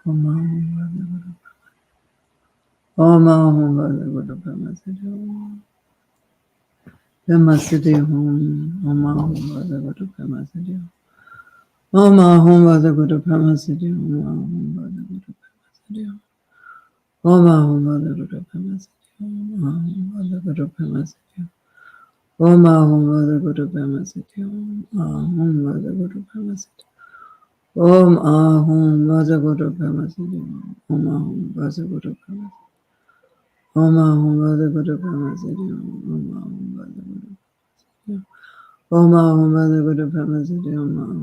Bensa Guru Om Ahum Bhagavate Guru Brahma Siddhi Om. Brahma Siddhi Om. Om Ahum Bhagavate Guru Brahma Siddhi Om. Om Ahum Bhagavate Guru Brahma Siddhi Om. Ahum Bhagavate Guru Brahma Siddhi Om. Om Ahum Bhagavate Guru Brahma Siddhi Om. Ahum Bhagavate Guru Brahma Siddhi Om. Om Ahum Bhagavate Guru Brahma Siddhi Om. Ahum Bhagavate Guru Brahma Siddhi Om. Ahum Bhagavate Guru Brahma Siddhi Om. Om Ahum Bhagavate Guru Brahma Om Ahum Bhagavate Guru Brahma Siddhi Om. Om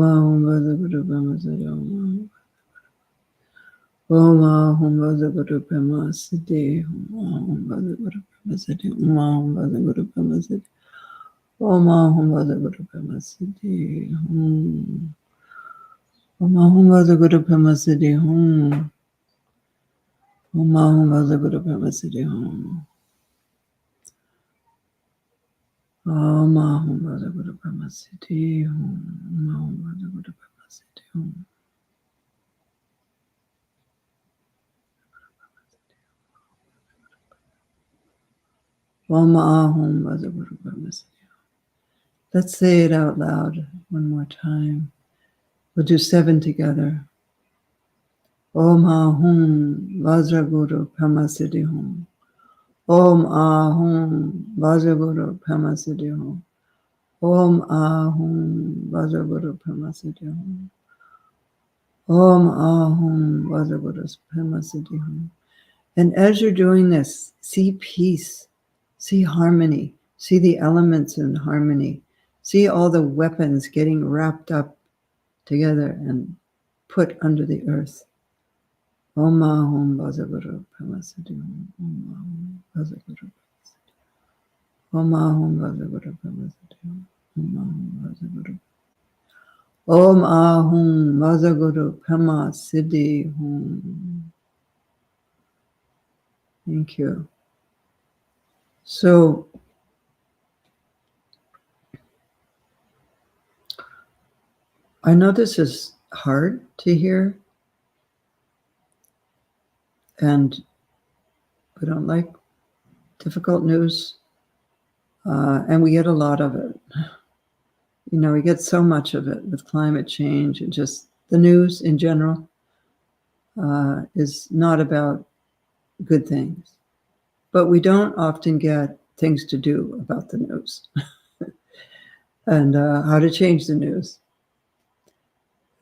Ahum Bhagavate Guru Om Ahum Bhagavate Guru Brahma Siddhi Om. Ahum Bhagavate Guru Brahma Siddhi Om. Ahum Bhagavate Guru Brahma Siddhi Om. Ahum Bhagavate Guru Brahma Siddhi Om. Ahum Bhagavate Guru Brahma Siddhi Om. Om Ahum Bhagavate Guru Brahma Siddhi Om. Ahum Bhagavate Guru Brahma Siddhi Om. Ahum Bhagavate Guru Brahma Siddhi Om. Ahum Bhagavate Guru Brahma Siddhi Om. Om Ahum Bhagavate Guru Brahma Siddhi Om. Om Ahum Bhagavate Guru Brahma Siddhi Om. Om Ahum Bhagavate Guru Brahma Siddhi Om. Om Ahum Bhagavate Guru Brahma Siddhi Om. Om Ahum Bhagavate Guru Brahma Siddhi Om. Let's say it out loud one more time. We'll do 7 together. Om Ahum Bhagavate Guru Brahma Siddhi Om. Om Ahum Bhagavate Guru Brahma Siddhi Om. Om Ahum Bhagavate Guru Brahma Siddhi Om. Om Ahum Bhagavate Guru Brahma Siddhi Om. And as you're doing this, see peace, see harmony, see the elements in harmony, see all the weapons getting wrapped up together and put under the earth. Om Ahum Bhagavate Guru Brahma Siddhi Om. Om Ahum Bhagavate Guru Om Ahum Bhagavate Guru Brahma Siddhi Om. Om Ahum Bhagavate Guru Om Ahum Bhagavate Guru Brahma Siddhi Om. Thank you. So, I know this is hard to hear, and we don't like difficult news, and we get a lot of it. You know, we get so much of it with climate change, and just the news in general is not about good things. But we don't often get things to do about the news and how to change the news.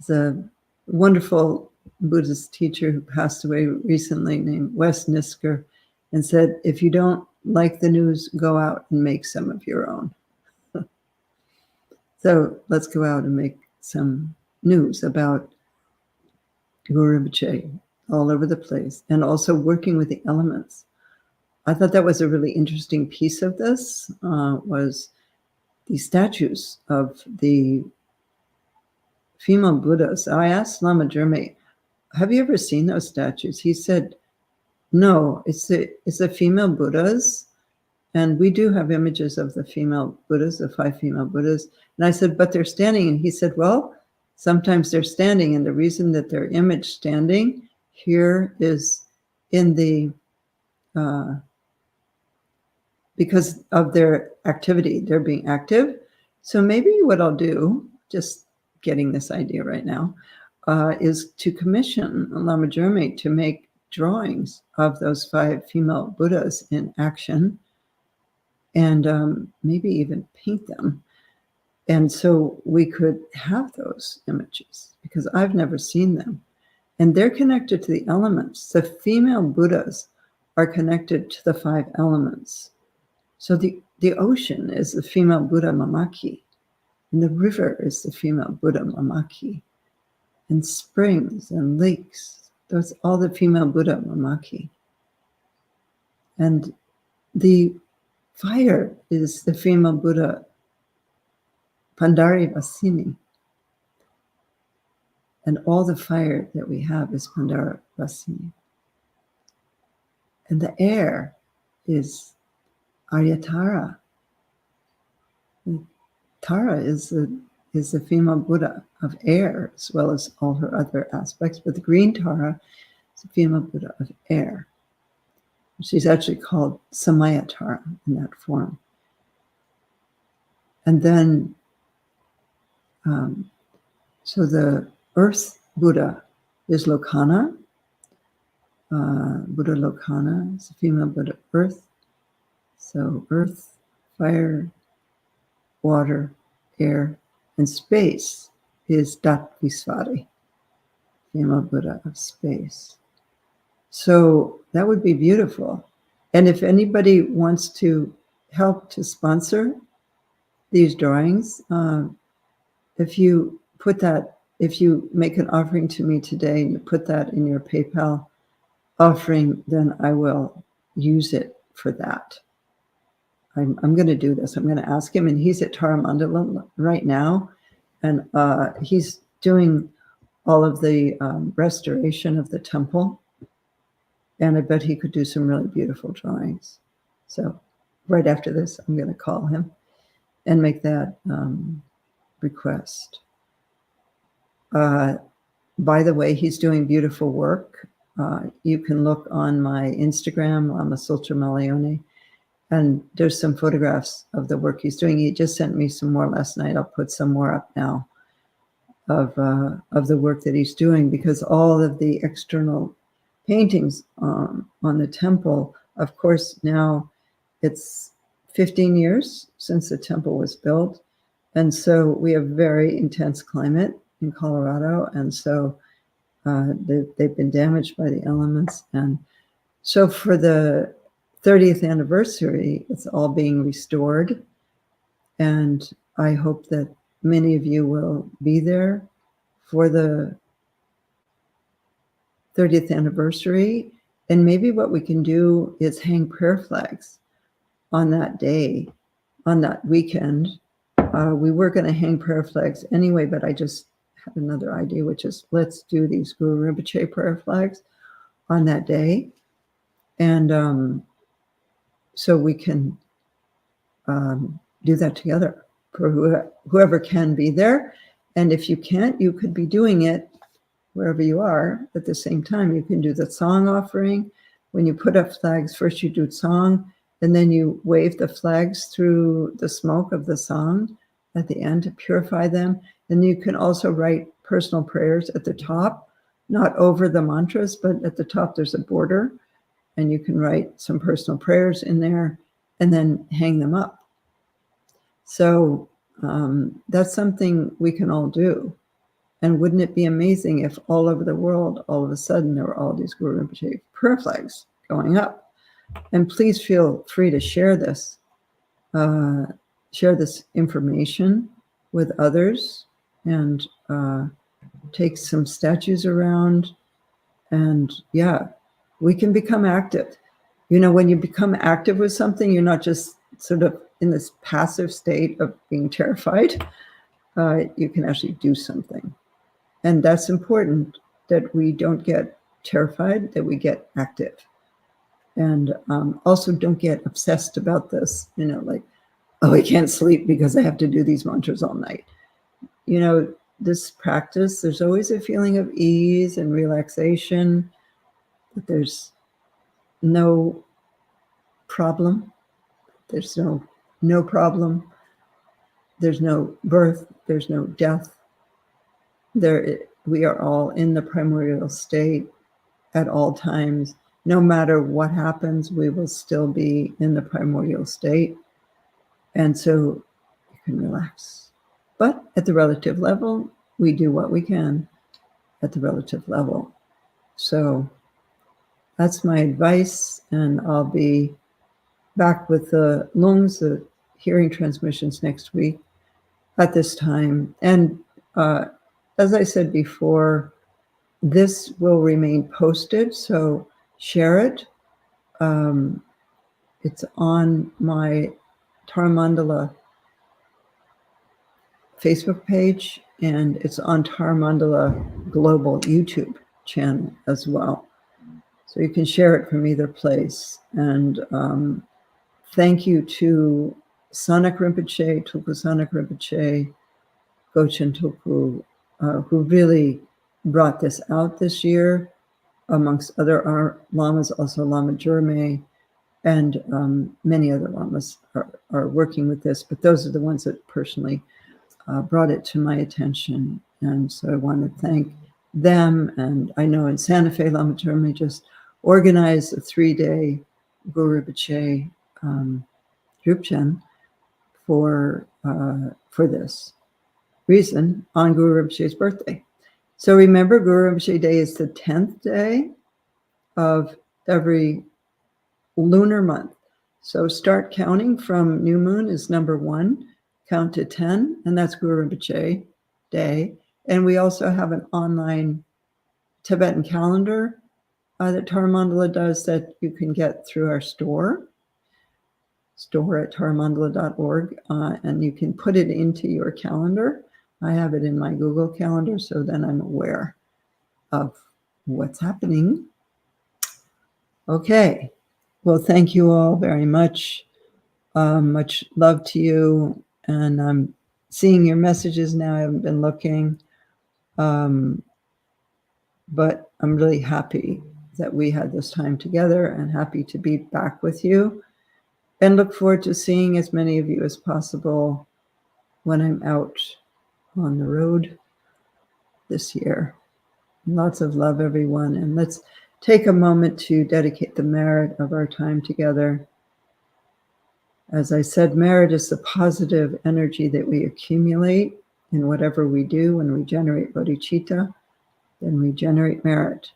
There's a wonderful Buddhist teacher who passed away recently named Wes Nisker, and said, if you don't like the news, go out and make some of your own. So let's go out and make some news about Guru Rinpoche all over the place, and also working with the elements. I thought that was a really interesting piece of this, was the statues of the female Buddhas. I asked Lama Jigme, have you ever seen those statues? He said, no, it's the female Buddhas, and we do have images of the female Buddhas, the 5 female Buddhas. And I said, but they're standing. And he said, well, sometimes they're standing, and the reason that their image standing here is in the because of their activity, they're being active. So maybe what I'll do, just getting this idea right now, is to commission Lama Jigme to make drawings of those 5 female Buddhas in action, and maybe even paint them. And so we could have those images, because I've never seen them. And they're connected to the elements. The female Buddhas are connected to the 5 elements. So the ocean is the female Buddha Mamaki, and the river is the female Buddha Mamaki, and springs and lakes, those all the female Buddha Mamaki. And the fire is the female Buddha Pandari Vasini. And all the fire that we have is Pandara Vasini. And the air is Aryatara. Tara is the female Buddha of air, as well as all her other aspects. But the green Tara is the female Buddha of air. She's actually called Samaya Tara in that form. And then, so the earth Buddha is Lokana. Buddha Lokana is the female Buddha earth. So earth, fire, water, air, and space is Dat Visvari, female Buddha of space. So that would be beautiful. And if anybody wants to help to sponsor these drawings, if you make an offering to me today and you put that in your PayPal offering, then I will use it for that. I'm going to do this. I'm going to ask him, and he's at Tara Mandala right now, and he's doing all of the restoration of the temple, and I bet he could do some really beautiful drawings. So right after this, I'm going to call him and make that request. By the way, he's doing beautiful work. You can look on my Instagram, Lama Tsultrim Allione, and there's some photographs of the work he's doing. He just sent me some more last night. I'll put some more up now of the work that he's doing, because all of the external paintings on the temple, of course, now it's 15 years since the temple was built. And so we have very intense climate in Colorado. And so they've been damaged by the elements. And so for the 30th anniversary, it's all being restored. And I hope that many of you will be there for the 30th anniversary. And maybe what we can do is hang prayer flags on that day, on that weekend. We were going to hang prayer flags anyway, but I just had another idea, which is let's do these Guru Rinpoche prayer flags on that day. And so we can do that together for whoever can be there. And if you can't, you could be doing it wherever you are at the same time. You can do the song offering. When you put up flags, first you do song, and then you wave the flags through the smoke of the song at the end to purify them. And you can also write personal prayers at the top, not over the mantras, but at the top there's a border, and you can write some personal prayers in there and then hang them up. So that's something we can all do. And wouldn't it be amazing if all over the world, all of a sudden, there were all these Guru Rinpoche prayer flags going up? And please feel free to share this information with others, and take some statues around. And yeah, we can become active. You know, when you become active with something, you're not just sort of in this passive state of being terrified. You can actually do something. And that's important, that we don't get terrified, that we get active. And also don't get obsessed about this, you know, like, oh, I can't sleep because I have to do these mantras all night. You know, this practice, there's always a feeling of ease and relaxation, that there's no problem. There's no problem. There's no birth. There's no death. We are all in the primordial state at all times. No matter what happens, we will still be in the primordial state. And so you can relax. But at the relative level, we do what we can at the relative level. So that's my advice. And I'll be back with the lungs, the hearing transmissions next week at this time. And as I said before, this will remain posted, so share it. It's on my Tara Mandala Facebook page, and it's on Tara Mandala Global YouTube channel as well. So you can share it from either place. And thank you to Sanak Rinpoche, Tulku Sanak Rinpoche, Gochen Tulku, who really brought this out this year, amongst other lamas, also Lama Jigme, and many other lamas are working with this, but those are the ones that personally brought it to my attention. And so I want to thank them. And I know in Santa Fe, Lama Terma just organized a 3-day Guru Rinpoche Drupchen for this reason on Guru Rinpoche's birthday. So remember, Guru Rinpoche Day is the 10th day of every lunar month. So start counting from new moon is number 1, count to 10, and that's Guru Rinpoche Day. And we also have an online Tibetan calendar that Tara Mandala does that you can get through our store at taramandala.org, and you can put it into your calendar. I have it in my Google Calendar, so then I'm aware of what's happening. Okay. Well, thank you all very much. Much love to you. And I'm seeing your messages now. I haven't been looking. But I'm really happy that we had this time together and happy to be back with you. And look forward to seeing as many of you as possible when I'm out on the road this year. Lots of love, everyone. And let's take a moment to dedicate the merit of our time together. As I said, merit is the positive energy that we accumulate in whatever we do. When we generate bodhicitta, then we generate merit.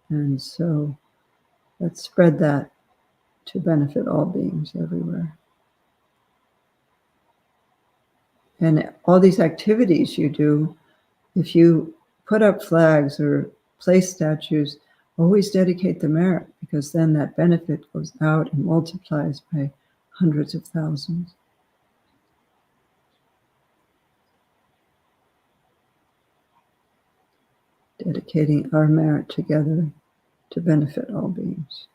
And so let's spread that to benefit all beings everywhere. And all these activities you do, if you put up flags or place statues, always dedicate the merit, because then that benefit goes out and multiplies by hundreds of thousands. Dedicating our merit together to benefit all beings.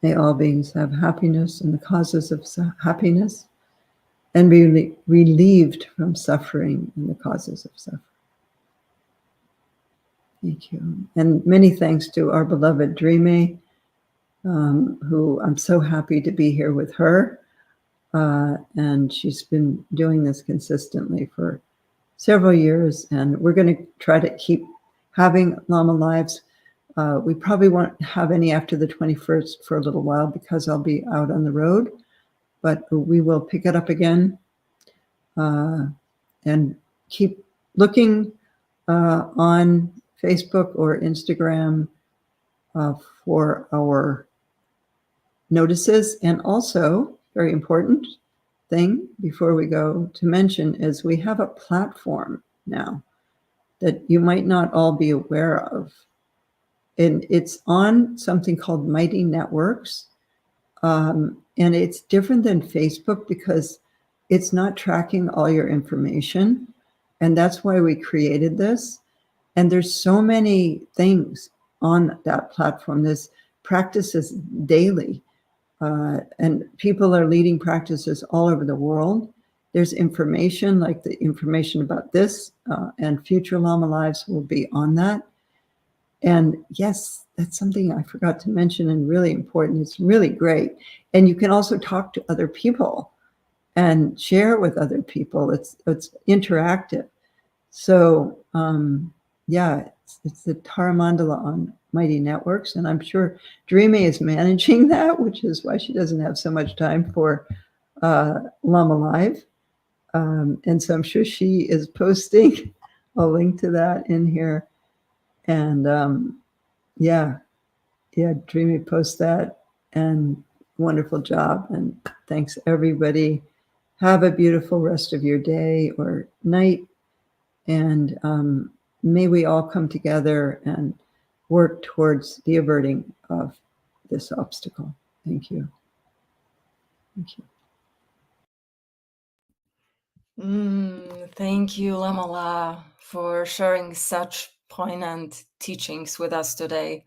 May all beings have happiness and the causes of happiness, and be relieved from suffering and the causes of suffering. Thank you. And many thanks to our beloved Jigme, who I'm so happy to be here with her. And she's been doing this consistently for several years. And we're going to try to keep having Lama Lives. We probably won't have any after the 21st for a little while because I'll be out on the road. But we will pick it up again and keep looking on Facebook or Instagram for our notices. And also, very important thing before we go to mention is we have a platform now that you might not all be aware of. And it's on something called Mighty Networks. And it's different than Facebook because it's not tracking all your information. And that's why we created this. And there's so many things on that platform. There's practices daily. And people are leading practices all over the world. There's information, like the information about this and future Lama Lives will be on that. And yes, that's something I forgot to mention and really important. It's really great. And you can also talk to other people and share with other people. It's interactive. So yeah, it's the Tara Mandala on Mighty Networks. And I'm sure Jigme is managing that, which is why she doesn't have so much time for Lama Live. And so I'm sure she is posting a link to that in here. And yeah, Jigme post that, and wonderful job. And thanks everybody. Have a beautiful rest of your day or night. And may we all come together and work towards the averting of this obstacle. Thank you. Thank you. Thank you, Lama La, for sharing such poignant teachings with us today.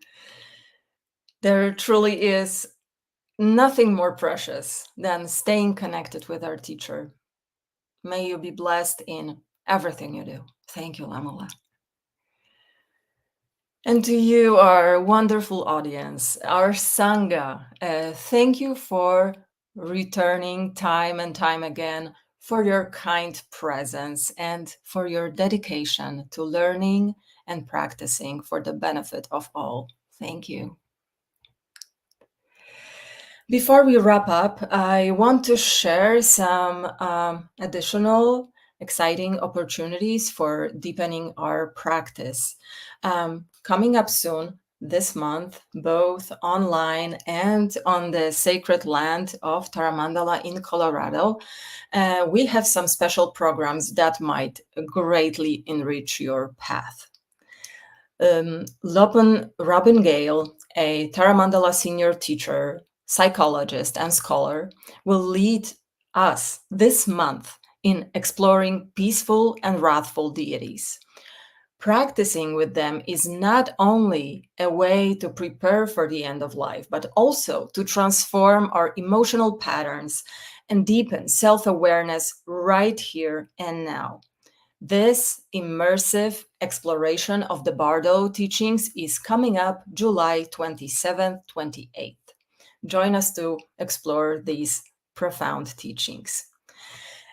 There truly is nothing more precious than staying connected with our teacher. May you be blessed in everything you do. Thank you, Lamala. And to you, our wonderful audience, our Sangha, thank you for returning time and time again, for your kind presence and for your dedication to learning and practicing for the benefit of all. Thank you. Before we wrap up, I want to share some additional exciting opportunities for deepening our practice. Coming up soon this month, both online and on the sacred land of Tara Mandala in Colorado, we have some special programs that might greatly enrich your path. Robin Gale, a Tara Mandala senior teacher, psychologist, and scholar, will lead us this month in exploring peaceful and wrathful deities. Practicing with them is not only a way to prepare for the end of life, but also to transform our emotional patterns and deepen self-awareness right here and now. This immersive exploration of the Bardo teachings is coming up July 27th, 28th. Join us to explore these profound teachings.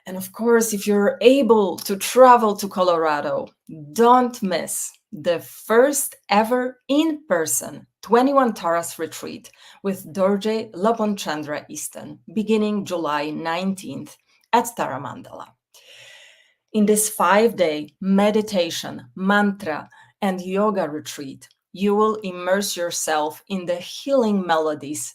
And of course, if you're able to travel to Colorado, don't miss the first ever in-person 21 Taras retreat with Dorje Loponchandra Easton, beginning July 19th at Tara Mandala. In this 5-day meditation, mantra, and yoga retreat, you will immerse yourself in the healing melodies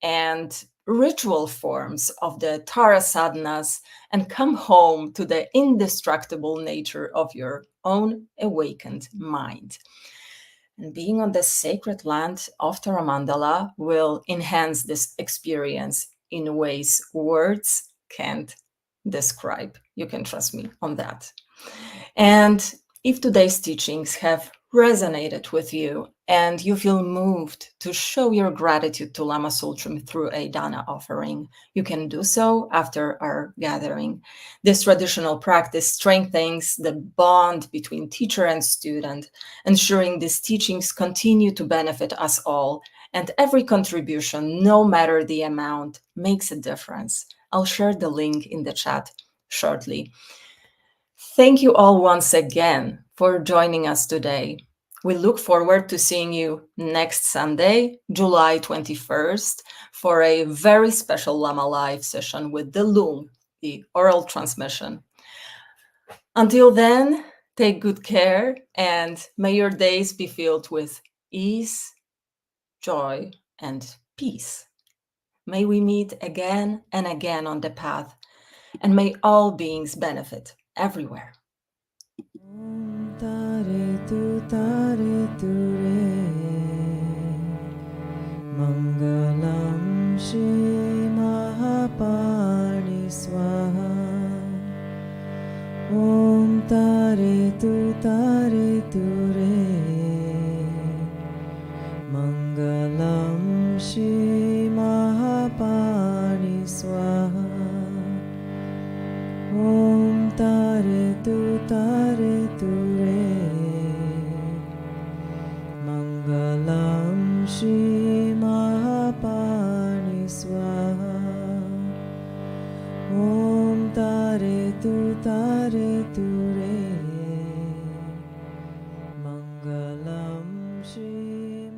and ritual forms of the Tara sadhanas and come home to the indestructible nature of your own awakened mind. And being on the sacred land of Tara Mandala will enhance this experience in ways words can't describe. You can trust me on that. And if today's teachings have resonated with you and you feel moved to show your gratitude to Lama Tsultrim through a dana offering, you can do so after our gathering. This traditional practice strengthens the bond between teacher and student, ensuring these teachings continue to benefit us all, and every contribution, no matter the amount, makes a difference. I'll share the link in the chat shortly. Thank you all once again for joining us today. We look forward to seeing you next Sunday, July 21st, for a very special Lama Live session with the Loom, the oral transmission. Until then, take good care and may your days be filled with ease, joy, and peace. May we meet again and again on the path, and may all beings benefit everywhere. Tare tu re, Mangalam Shri Mahapani Swaha. Om Tare tu re, Mangalam Shri Mahapani Swaha. Om Tare tu re, Mangalam Shri Mahapani Swaha. Om Tare tu re.